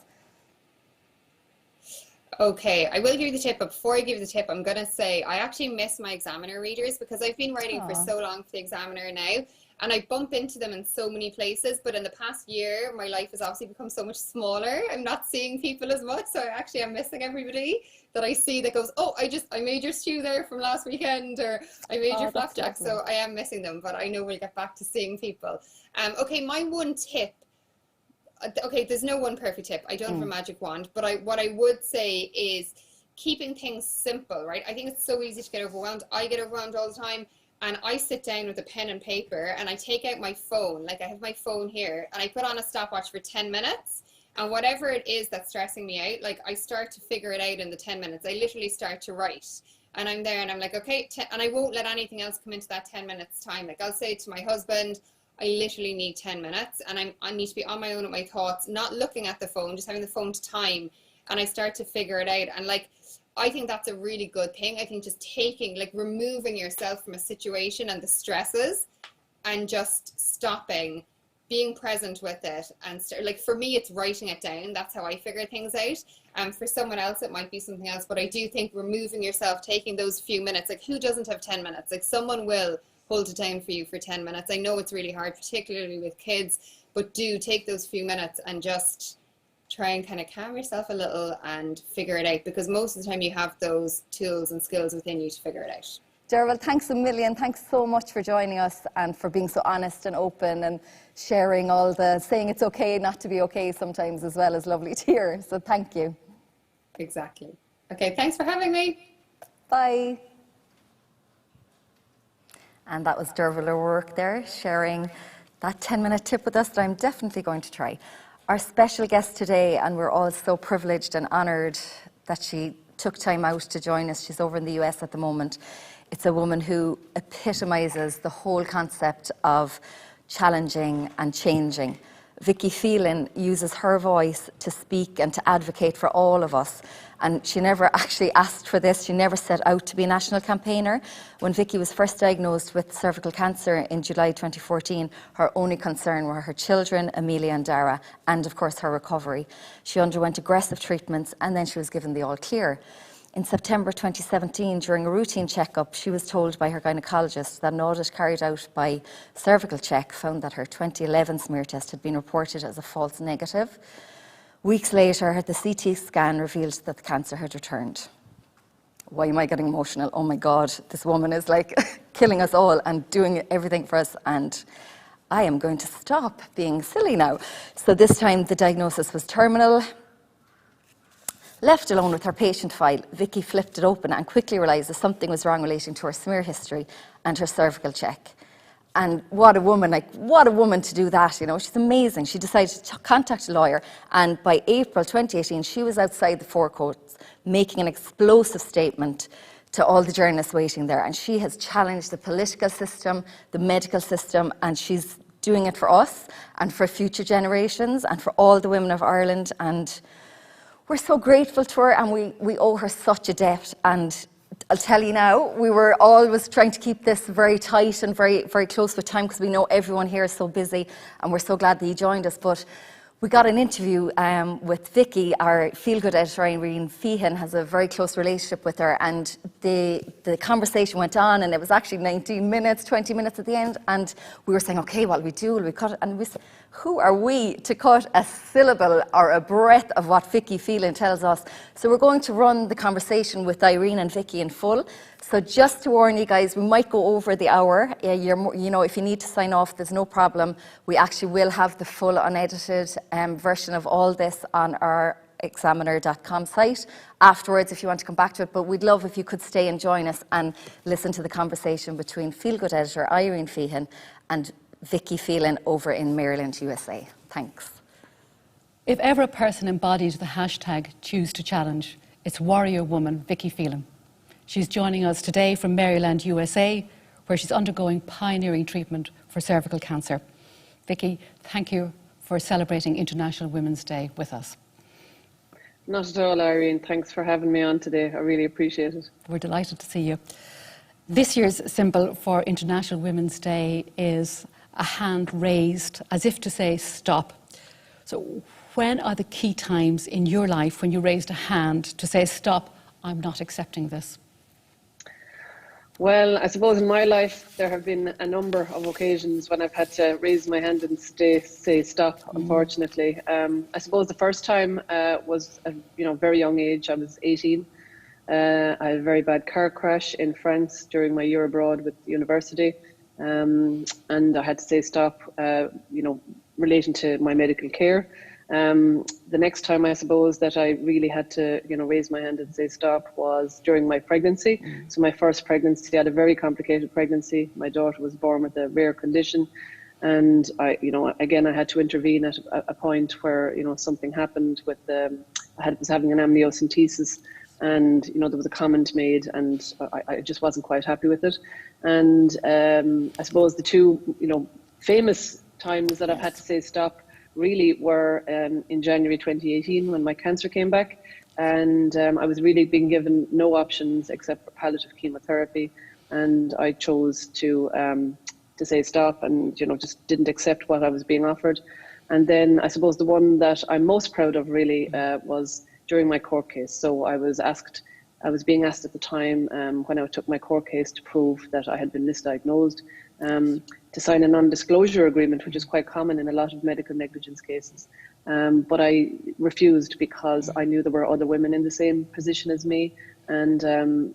Speaker 6: Okay, I will give you the tip, but before I give you the tip, I'm going to say I actually miss my Examiner readers, because I've been writing for so long for the Examiner now, and I bump into them in so many places. But in the past year, my life has obviously become so much smaller. I'm not seeing people as much, so actually I'm missing everybody that I see that goes, oh, I made your stew there from last weekend, or I made your flapjack. So I am missing them, but I know we'll get back to seeing people. Okay, my one tip. Okay, there's no one perfect tip. I don't have a magic wand, but what I would say is keeping things simple, right? I think it's so easy to get overwhelmed. I get overwhelmed all the time, and I sit down with a pen and paper and I take out my phone. Like, I have my phone here and I put on a stopwatch for 10 minutes, and whatever it is that's stressing me out, like, I start to figure it out in the 10 minutes. I literally start to write, and I'm there and I'm like, okay, and I won't let anything else come into that 10 minutes time. Like, I'll say to my husband, I literally need 10 minutes, and I need to be on my own with my thoughts, not looking at the phone, just having the phone to time, and I start to figure it out. And like, I think that's a really good thing. I think just taking, like, removing yourself from a situation and the stresses and just stopping, being present with it, and like, for me, it's writing it down. That's how I figure things out. For someone else, it might be something else, but I do think removing yourself, taking those few minutes, like, who doesn't have 10 minutes? Like, someone will hold it down for you for 10 minutes. I know it's really hard, particularly with kids, but do take those few minutes and just try and kind of calm yourself a little and figure it out, because most of the time you have those tools and skills within you to figure it out.
Speaker 1: Derval, thanks a million. Thanks so much for joining us and for being so honest and open and sharing all the, saying it's okay not to be okay sometimes as well, is lovely to hear. So thank you.
Speaker 6: Exactly. Okay, thanks for having me.
Speaker 1: Bye. And that was Derval O'Rourke there, sharing that 10-minute tip with us that I'm definitely going to try. Our special guest today, and we're all so privileged and honoured that she took time out to join us. She's over in the US at the moment. It's a woman who epitomises the whole concept of challenging and changing. Vicky Phelan uses her voice to speak and to advocate for all of us. And she never actually asked for this. She never set out to be a national campaigner. When Vicky was first diagnosed with cervical cancer in July 2014, her only concern were her children, Amelia and Dara, and of course her recovery. She underwent aggressive treatments and then she was given the all clear. In September 2017, during a routine checkup, she was told by her gynaecologist that an audit carried out by Cervical Check found that her 2011 smear test had been reported as a false negative. Weeks later, the CT scan revealed that the cancer had returned. Why am I getting emotional? Oh my God, this woman is like killing us all and doing everything for us, and I am going to stop being silly now. So this time the diagnosis was terminal. Left alone with her patient file, Vicky flipped it open and quickly realised that something was wrong relating to her smear history and her cervical check. And what a woman, what a woman to do that, you know. She's amazing. She decided to contact a lawyer, and by April 2018, she was outside the Four Courts making an explosive statement to all the journalists waiting there. And she has challenged the political system, the medical system, and she's doing it for us and for future generations and for all the women of Ireland. And we're so grateful to her, and we owe her such a debt. And I'll tell you now, we were always trying to keep this very tight and very, very close with time, because we know everyone here is so busy, and we're so glad that you joined us. But we got an interview with Vicky, our feel-good editor. Irene Phelan has a very close relationship with her, and the conversation went on, and it was actually 19 minutes, 20 minutes at the end, and we were saying, okay, what will we do? Will we cut it? And we said, who are we to cut a syllable or a breath of what Vicky Phelan tells us? So we're going to run the conversation with Irene and Vicky in full. So just to warn you guys, we might go over the hour. You know, if you need to sign off, there's no problem. We actually will have the full unedited version of all this on our examiner.com site afterwards if you want to come back to it. But we'd love if you could stay and join us and listen to the conversation between feel-good editor Irene Phelan and Vicky Phelan over in Maryland, USA. Thanks.
Speaker 7: If ever a person embodied the hashtag Choose to Challenge, it's warrior woman Vicky Phelan. She's joining us today from Maryland, USA, where she's undergoing pioneering treatment for cervical cancer. Vicky, thank you for celebrating International Women's Day with us.
Speaker 8: Not at all, Irene. Thanks for having me on today. I really appreciate it.
Speaker 7: We're delighted to see you. This year's symbol for International Women's Day is a hand raised, as if to say stop. So when are the key times in your life when you raised a hand to say stop, I'm not accepting this?
Speaker 8: Well, I suppose in my life there have been a number of occasions when I've had to raise my hand and say stop, unfortunately. I suppose the first time was at a very young age. I was 18. I had a very bad car crash in France during my year abroad with the university. And I had to say stop, relating to my medical care. The next time, I suppose, that I really had to, raise my hand and say stop was during my pregnancy. So my first pregnancy, I had a very complicated pregnancy. My daughter was born with a rare condition. And I had to intervene at a point where, something happened with was having an amniocentesis. And, there was a comment made, and I just wasn't quite happy with it. And I suppose the two, famous times that I've had to say stop really were in January 2018 when my cancer came back. And I was really being given no options except for palliative chemotherapy. And I chose to say stop and, just didn't accept what I was being offered. And then I suppose the one that I'm most proud of really was during my court case. So I was being asked at the time when I took my court case to prove that I had been misdiagnosed, to sign a non-disclosure agreement, which is quite common in a lot of medical negligence cases. But I refused because I knew there were other women in the same position as me, and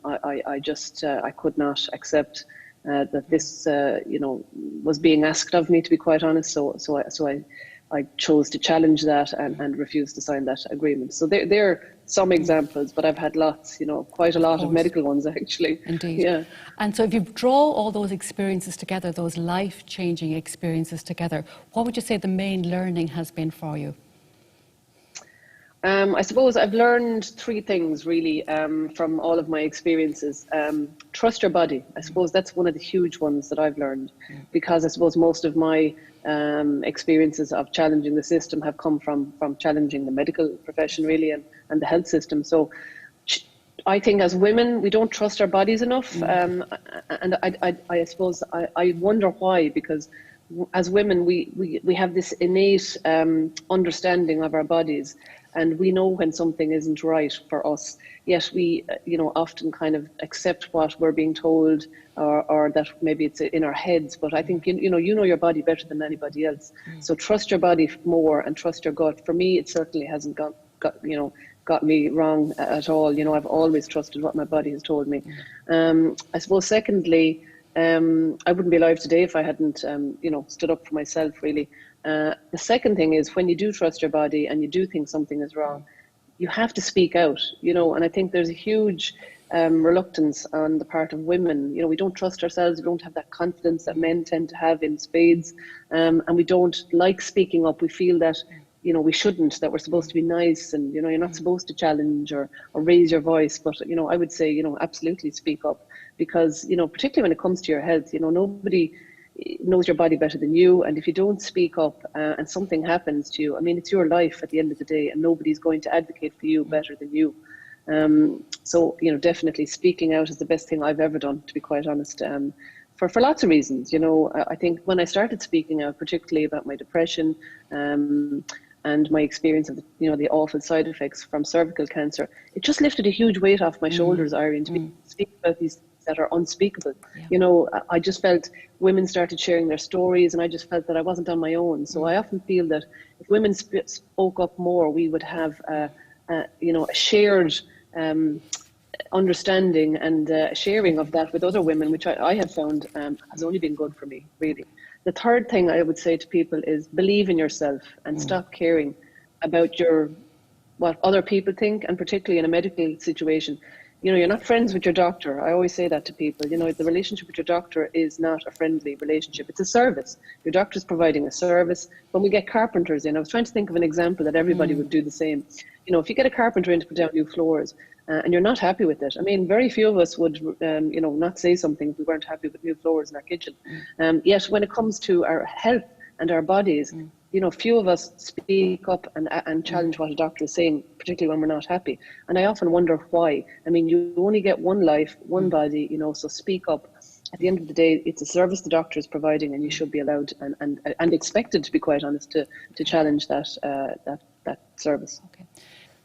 Speaker 8: I could not accept that this was being asked of me, to be quite honest. So I chose to challenge that and refuse to sign that agreement. So there are some examples, but I've had lots, quite a lot of medical ones actually.
Speaker 7: Indeed.
Speaker 8: Yeah.
Speaker 7: And so if you draw all those experiences together, those life-changing experiences together, what would you say the main learning has been for you?
Speaker 8: I suppose I've learned three things really from all of my experiences. Trust your body. I suppose that's one of the huge ones that I've learned, because I suppose most of my experiences of challenging the system have come from challenging the medical profession really and the health system. So I think as women, we don't trust our bodies enough. And I suppose I wonder why, because as women, we have this innate understanding of our bodies, and we know when something isn't right for us. Yet we, often kind of accept what we're being told, or that maybe it's in our heads. But I think you know your body better than anybody else. So trust your body more and trust your gut. For me, it certainly hasn't got me wrong at all. I've always trusted what my body has told me. I suppose secondly, I wouldn't be alive today if I hadn't, stood up for myself, really. The second thing is, when you do trust your body and you do think something is wrong, you have to speak out, and I think there's a huge reluctance on the part of women. You know, we don't trust ourselves, we don't have that confidence that men tend to have in spades, and we don't like speaking up. We feel that, you know, we shouldn't, that we're supposed to be nice, and, you know, you're not supposed to challenge or raise your voice. But, you know, I would say, you know, absolutely speak up, because, you know, particularly when it comes to your health, you know, nobody knows your body better than you. And if you don't speak up and something happens to you, I mean, it's your life at the end of the day, and nobody's going to advocate for you better than you. So, you know, definitely speaking out is the best thing I've ever done, to be quite honest, for lots of reasons. You know, I think when I started speaking out, particularly about my depression, and my experience of, you know, the awful side effects from cervical cancer, it just lifted a huge weight off my shoulders, Irene, to speak about these things that are unspeakable. Yeah. You know, I just felt women started sharing their stories, and I just felt that I wasn't on my own. So I often feel that if women spoke up more, we would have, you know, a shared understanding and sharing of that with other women, which I have found has only been good for me, really. The third thing I would say to people is believe in yourself and stop caring about what other people think, and particularly in a medical situation. You know, you're not friends with your doctor. I always say that to people. You know, the relationship with your doctor is not a friendly relationship. It's a service. Your doctor's providing a service. When we get carpenters in, I was trying to think of an example that everybody would do the same. You know, if you get a carpenter in to put down new floors, and you're not happy with it. I mean, very few of us would, you know, not say something if we weren't happy with new floors in our kitchen. Yet when it comes to our health and our bodies, you know, few of us speak up and challenge what a doctor is saying, particularly when we're not happy. And I often wonder why. I mean, you only get one life, one body, you know, so speak up. At the end of the day, it's a service the doctor is providing, and you should be allowed and expected, to be quite honest, to challenge that service.
Speaker 7: Okay.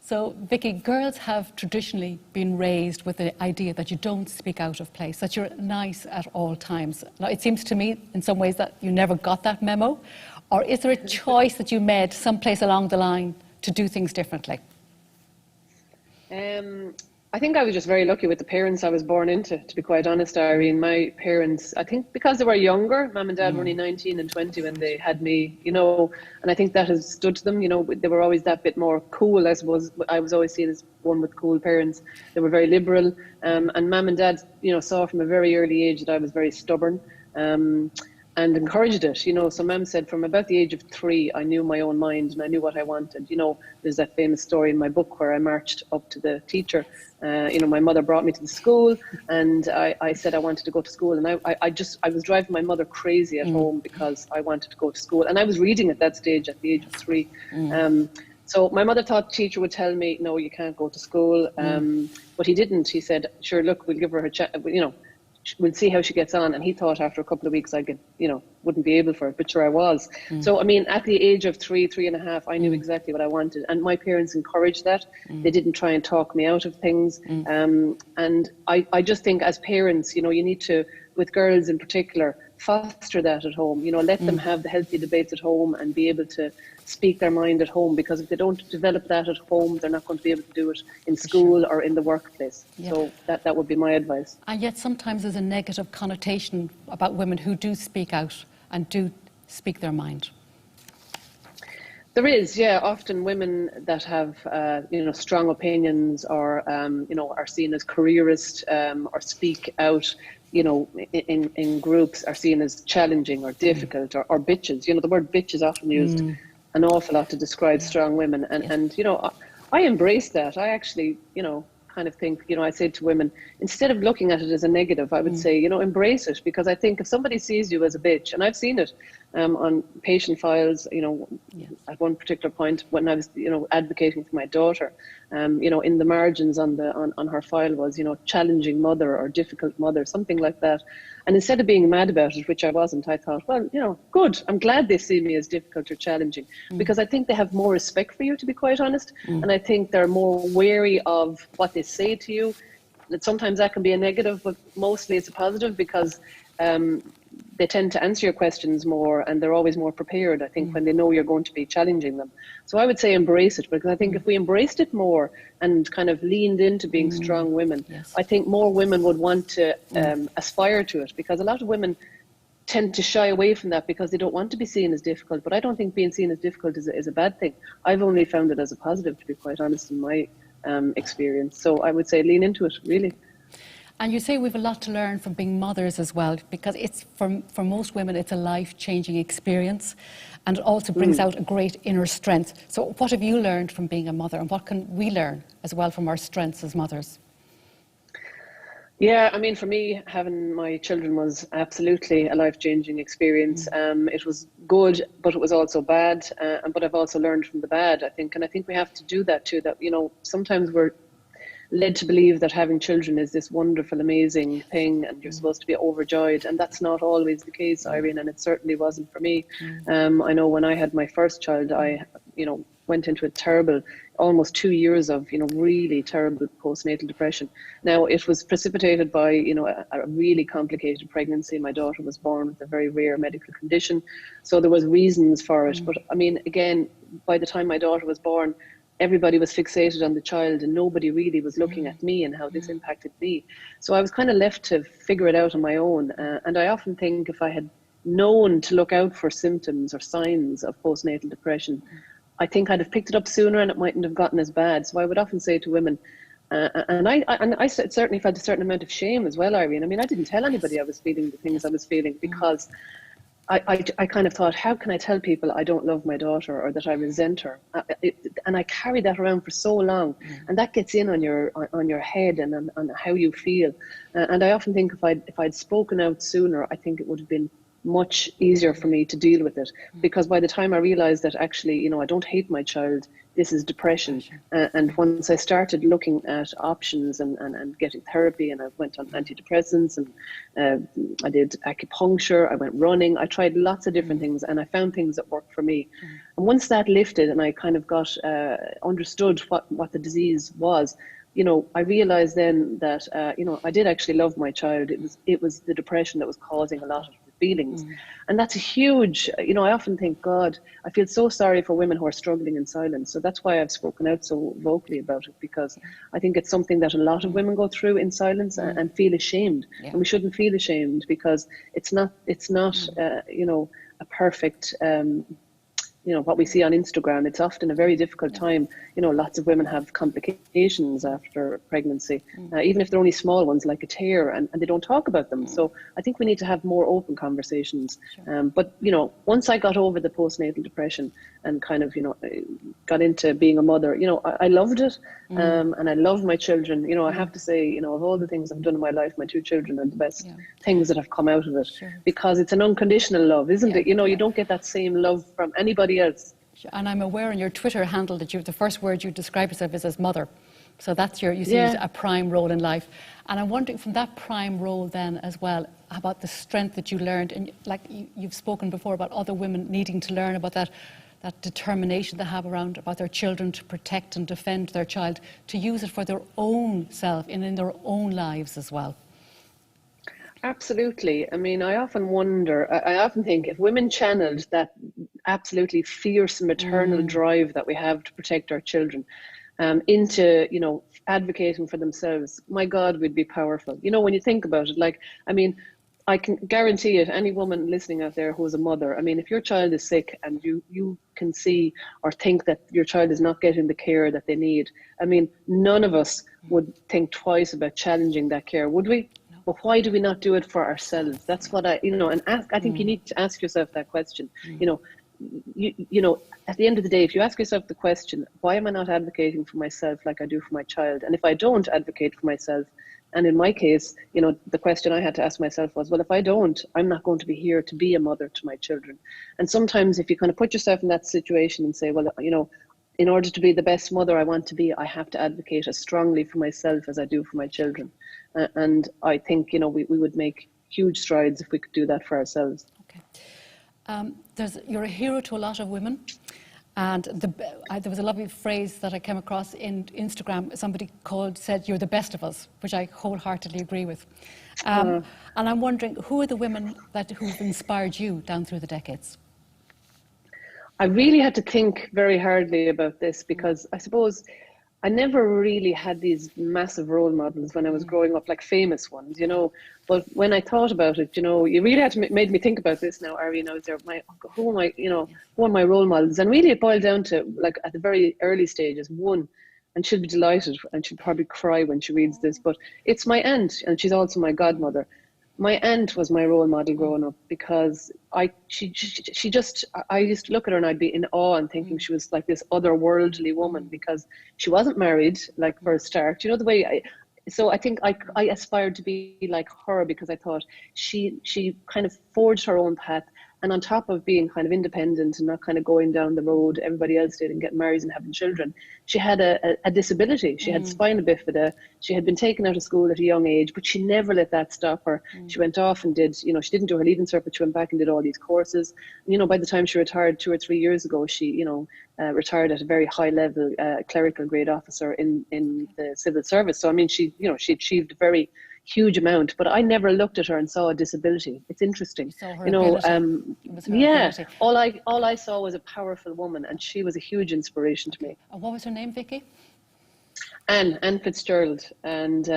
Speaker 7: So, Vicky, girls have traditionally been raised with the idea that you don't speak out of place, that you're nice at all times. Now, it seems to me in some ways that you never got that memo. Or is there a choice that you made someplace along the line to do things differently?
Speaker 8: I think I was just very lucky with the parents I was born into, to be quite honest, Irene. My parents, I think because they were younger, Mum and Dad were only 19 and 20 when they had me, you know, and I think that has stood to them. You know, they were always that bit more cool, I suppose. I was always seen as one with cool parents. They were very liberal, and Mum and Dad, you know, saw from a very early age that I was very stubborn. And encouraged it, you know. So Mum said from about the age of 3, I knew my own mind and I knew what I wanted. You know, there's that famous story in my book where I marched up to the teacher. You know, my mother brought me to the school, and I said I wanted to go to school. And I was driving my mother crazy at home because I wanted to go to school. And I was reading at that stage at the age of 3. So my mother thought the teacher would tell me, no, you can't go to school. But he didn't. He said, sure, look, we'll give her a chance, you know, we'll see how she gets on. And he thought after a couple of weeks I could, you know, wouldn't be able for it, but sure I was. So I mean, at the age of 3.5, I knew exactly what I wanted, and my parents encouraged that. They didn't try and talk me out of things. And I just think as parents, you know, you need to, with girls in particular, foster that at home. You know, let them have the healthy debates at home and be able to speak their mind at home, because if they don't develop that at home, they're not going to be able to do it in school or in the workplace. Yeah. So that would be my advice.
Speaker 7: And yet sometimes there's a negative connotation about women who do speak out and do speak their mind.
Speaker 8: There is, yeah. Often women that have, you know, strong opinions or, you know, are seen as careerist or speak out, you know, in groups, are seen as challenging or difficult or bitches. You know, the word bitch is often used an awful lot to describe strong women. And you know, I embrace that. I actually, you know, kind of think, you know, I say to women, instead of looking at it as a negative, I would say, you know, embrace it. Because I think if somebody sees you as a bitch, and I've seen it on patient files, you know, at one particular point when I was, you know, advocating for my daughter, you know, in the margins on her file was, you know, challenging mother or difficult mother, something like that. And instead of being mad about it, which I wasn't, I thought, well, you know, good. I'm glad they see me as difficult or challenging, because I think they have more respect for you, to be quite honest. And I think they're more wary of what they say to you. That sometimes that can be a negative, but mostly it's a positive, because they tend to answer your questions more, and they're always more prepared, I think, when they know you're going to be challenging them. So I would say embrace it, because I think if we embraced it more and kind of leaned into being strong women, I think more women would want to aspire to it, because a lot of women tend to shy away from that because they don't want to be seen as difficult. But I don't think being seen as difficult is a bad thing. I've only found it as a positive, to be quite honest, in my experience. So I would say lean into it, really.
Speaker 7: And you say we've a lot to learn from being mothers as well, because it's for most women it's a life-changing experience, and it also brings out a great inner strength. So what have you learned from being a mother, and what can we learn as well from our strengths as mothers?
Speaker 8: Yeah, I mean, for me, having my children was absolutely a life-changing experience. It was good, but it was also bad. But I've also learned from the bad, I think. And I think we have to do that too, that, you know, sometimes we're led to believe that having children is this wonderful, amazing thing and you're supposed to be overjoyed. And that's not always the case, Irene, and it certainly wasn't for me. I know when I had my first child, I, you know, went into a terrible, almost 2 years of, you know, really terrible postnatal depression. Now, it was precipitated by, you know, a really complicated pregnancy. My daughter was born with a very rare medical condition. So there was reasons for it. But I mean, again, by the time my daughter was born, everybody was fixated on the child and nobody really was looking at me and how this impacted me. So I was kind of left to figure it out on my own. And I often think if I had known to look out for symptoms or signs of postnatal depression, I think I'd have picked it up sooner and it mightn't have gotten as bad. So I would often say to women, and I certainly felt a certain amount of shame as well, Irene. I mean, I didn't tell anybody I was feeling the things I was feeling because I kind of thought, how can I tell people I don't love my daughter or that I resent her? And I carried that around for so long, and that gets in on your head and on how you feel. And I often think if I'd spoken out sooner, I think it would have been much easier for me to deal with it, because by the time I realized that actually, you know, I don't hate my child, this is depression. And once I started looking at options and getting therapy, and I went on antidepressants and I did acupuncture, I went running, I tried lots of different things and I found things that worked for me. And once that lifted and I kind of got understood what the disease was, you know, I realized then that, you know, I did actually love my child. It was the depression that was causing a lot of feelings. And that's a huge, you know, I often think, God, I feel so sorry for women who are struggling in silence. So that's why I've spoken out so vocally about it, because I think it's something that a lot of women go through in silence and feel ashamed. And we shouldn't feel ashamed, because it's not you know, a perfect, you know, what we see on Instagram. It's often a very difficult time. You know, lots of women have complications after pregnancy, even if they're only small ones like a tear, and they don't talk about them. So I think we need to have more open conversations. But, you know, once I got over the postnatal depression and kind of, you know, got into being a mother, you know, I loved it. And I love my children. You know, I have to say, you know, of all the things I've done in my life, my two children are the best things that have come out of it, because it's an unconditional love, isn't it? You know, you don't get that same love from anybody else.
Speaker 7: And I'm aware on your Twitter handle that the first word you describe yourself is as mother. So that's you see a prime role in life. And I'm wondering, from that prime role then as well, about the strength that you learned, and like you've spoken before about other women needing to learn about that determination they have around about their children, to protect and defend their child, to use it for their own self and in their own lives as well.
Speaker 8: Absolutely. I mean, I often wonder, I often think if women channeled that absolutely fierce maternal drive that we have to protect our children into, you know, advocating for themselves, my God, we'd be powerful. You know, when you think about it, like, I mean, I can guarantee it, any woman listening out there who's a mother, I mean, if your child is sick and you can see or think that your child is not getting the care that they need, I mean, none of us would think twice about challenging that care, would we? But why do we not do it for ourselves? That's what I think you need to ask yourself that question. You know, you know, at the end of the day, if you ask yourself the question, why am I not advocating for myself like I do for my child? And if I don't advocate for myself, and in my case, you know, the question I had to ask myself was, well, if I don't, I'm not going to be here to be a mother to my children. And sometimes if you kind of put yourself in that situation and say, well, you know, in order to be the best mother I want to be, I have to advocate as strongly for myself as I do for my children. And I think, you know, we would make huge strides if we could do that for ourselves.
Speaker 7: Okay. You're a hero to a lot of women. And there was a lovely phrase that I came across in Instagram. Somebody said, "You're the best of us," which I wholeheartedly agree with. And I'm wondering, who are the women who've inspired you down through the decades?
Speaker 8: I really had to think very hardly about this, because I suppose I never really had these massive role models when I was growing up, like famous ones, you know. But when I thought about it, you know, you really had to made me think about this now, Irene. I was there, who are my role models? And really it boiled down to, like, at the very early stages, one, and she'll be delighted, and she'll probably cry when she reads this, but it's my aunt, and she's also my godmother. My aunt was my role model growing up, because she just, I used to look at her and I'd be in awe and thinking she was like this otherworldly woman, because she wasn't married, like, for a start, you know, the way so I think I aspired to be like her, because I thought she kind of forged her own path. And on top of being kind of independent and not kind of going down the road everybody else did and getting married and having children, she had a disability. She had spina bifida. She had been taken out of school at a young age, but she never let that stop her. She went off and did, you know, she didn't do her Leaving Cert, but she went back and did all these courses. And, you know, by the time she retired 2 or 3 years ago, she, you know, retired at a very high level, clerical grade officer in the civil service. So, I mean, she, you know, she achieved a very huge amount, but I never looked at her and saw a disability. It's interesting, you know. Yeah,
Speaker 7: ability.
Speaker 8: all I saw was a powerful woman, and she was a huge inspiration to me.
Speaker 7: And what was her name, Vicky?
Speaker 8: Anne Fitzgerald. And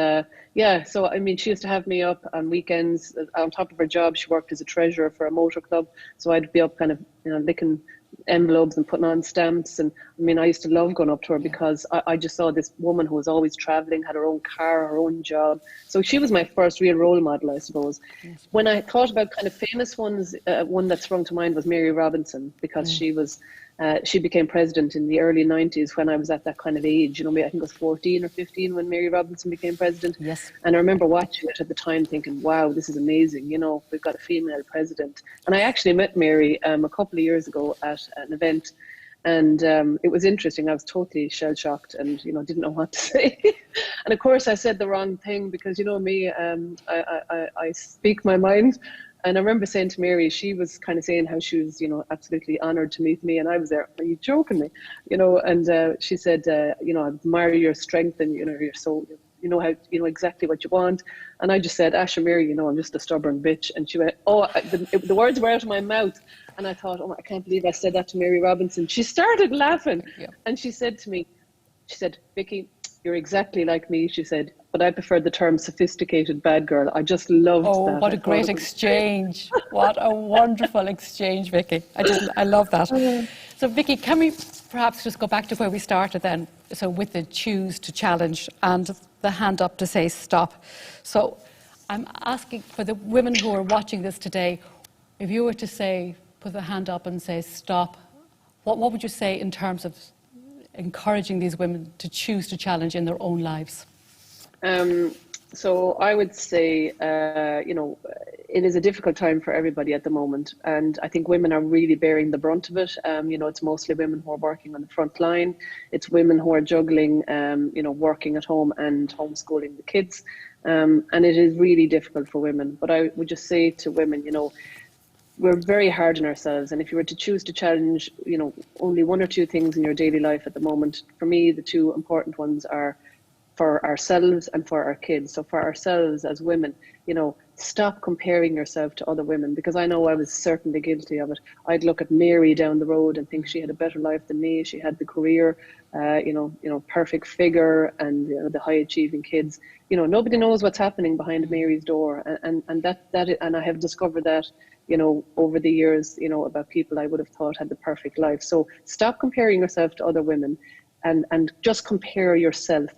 Speaker 8: yeah, so I mean, she used to have me up on weekends. On top of her job, she worked as a treasurer for a motor club, so I'd be up kind of, you know, licking envelopes and putting on stamps. And I mean, I used to love going up to her, because I just saw this woman who was always traveling, had her own car, her own job. So she was my first real role model, I suppose. Yes. When I thought about kind of famous ones, one that sprung to mind was Mary Robinson, because she was she became president in the early 90s, when I was at that kind of age. You know, I think I was 14 or 15 when Mary Robinson became president.
Speaker 7: Yes.
Speaker 8: And I remember watching it at the time thinking, wow, this is amazing. You know, we've got a female president. And I actually met Mary a couple of years ago at an event. And it was interesting. I was totally shell-shocked and, you know, didn't know what to say. And of course I said the wrong thing, because, you know me, I speak my mind. And I remember saying to Mary, she was kind of saying how she was, you know, absolutely honoured to meet me. And I was there, are you joking me? You know, and she said, you know, I admire your strength, and, you know, you're so, you know, how, you know exactly what you want. And I just said, Asha, Mary, you know, I'm just a stubborn bitch. And she went, oh, the words were out of my mouth. And I thought, oh, I can't believe I said that to Mary Robinson. She started laughing. Yeah. And she said to me, she said, Vicky, you're exactly like me, she said, but I prefer the term sophisticated bad girl. I just loved that.
Speaker 7: Oh, what a great exchange. What a wonderful exchange, Vicky. I love that. So, Vicky, can we perhaps just go back to where we started then? So with the choose to challenge and the hand up to say stop. So I'm asking for the women who are watching this today, if you were to say, put the hand up and say stop, what would you say in terms of encouraging these women to choose to challenge in their own lives?
Speaker 8: So I would say, you know, it is a difficult time for everybody at the moment. And I think women are really bearing the brunt of it. You know, it's mostly women who are working on the front line. It's women who are juggling, you know, working at home and homeschooling the kids. And it is really difficult for women. But I would just say to women, you know, we're very hard on ourselves, and if you were to choose to challenge, you know, only 1 or 2 things in your daily life at the moment, for me, the 2 important ones are for ourselves and for our kids. So for ourselves as women, you know, stop comparing yourself to other women, because I know I was certainly guilty of it. I'd look at Mary down the road and think she had a better life than me. She had the career, you know, perfect figure, and, you know, the high achieving kids. You know, nobody knows what's happening behind Mary's door, and I have discovered that, you know, over the years, you know, about people I would have thought had the perfect life. So stop comparing yourself to other women, and just compare yourself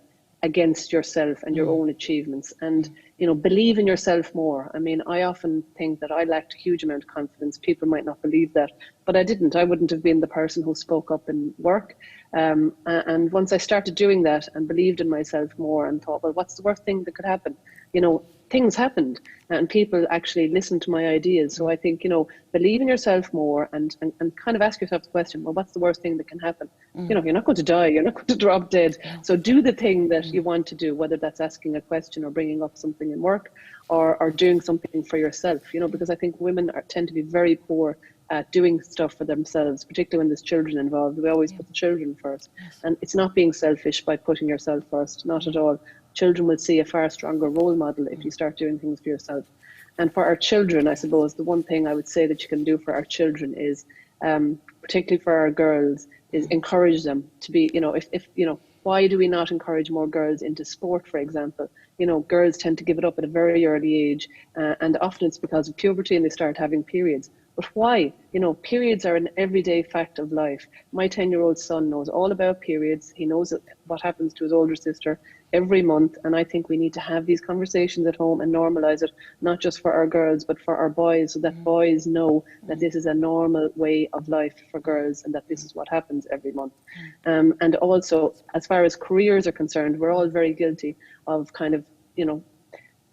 Speaker 8: against yourself and your own achievements, and, you know, believe in yourself more. I mean, I often think that I lacked a huge amount of confidence. People might not believe that, but I didn't. I wouldn't have been the person who spoke up in work. And once I started doing that and believed in myself more and thought, well, what's the worst thing that could happen? You know, things happened, and people actually listened to my ideas. So I think, you know, believe in yourself more, and kind of ask yourself the question, well, what's the worst thing that can happen? You know, you're not going to die, you're not going to drop dead. So do the thing that you want to do, whether that's asking a question or bringing up something in work, or doing something for yourself, you know, because I think women tend to be very poor at doing stuff for themselves, particularly when there's children involved. We always put the children first. And it's not being selfish by putting yourself first, not at all. Children will see a far stronger role model if you start doing things for yourself. And for our children, I suppose the one thing I would say that you can do for our children is, particularly for our girls, is encourage them to be, you know, if you know, why do we not encourage more girls into sport, for example? You know, girls tend to give it up at a very early age, and often it's because of puberty and they start having periods. But why? You know, periods are an everyday fact of life. My 10-year-old son knows all about periods. He knows what happens to his older sister every month. And I think we need to have these conversations at home and normalize it, not just for our girls, but for our boys, so that boys know that this is a normal way of life for girls and that this is what happens every month. And also, as far as careers are concerned, we're all very guilty of kind of, you know,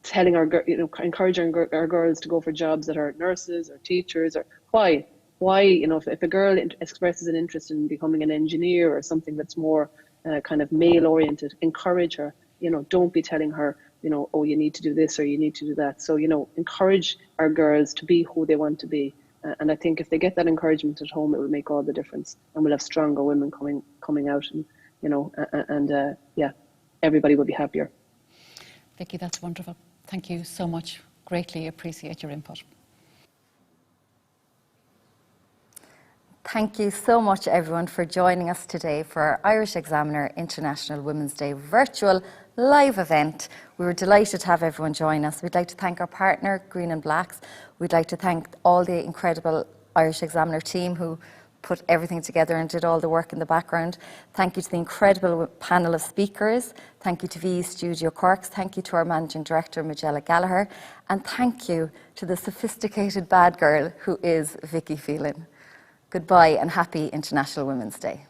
Speaker 8: telling encouraging our girls to go for jobs that are nurses or teachers. Or why, you know, if a girl expresses an interest in becoming an engineer or something that's more kind of male oriented, encourage her. You know, don't be telling her, you know, oh, you need to do this or you need to do that. So, you know, encourage our girls to be who they want to be. And I think if they get that encouragement at home, it will make all the difference, and we'll have stronger women coming out, and, you know, and yeah, everybody will be happier.
Speaker 7: Vicky, that's wonderful. Thank you so much. Greatly appreciate your input.
Speaker 1: Thank you so much, everyone, for joining us today for our Irish Examiner International Women's Day virtual live event. We were delighted to have everyone join us. We'd like to thank our partner, Green and Blacks. We'd like to thank all the incredible Irish Examiner team who put everything together and did all the work in the background. Thank you to the incredible panel of speakers. Thank you to VE Studio Corks. Thank you to our Managing Director, Magella Gallagher. And thank you to the sophisticated bad girl who is Vicky Phelan. Goodbye and happy International Women's Day.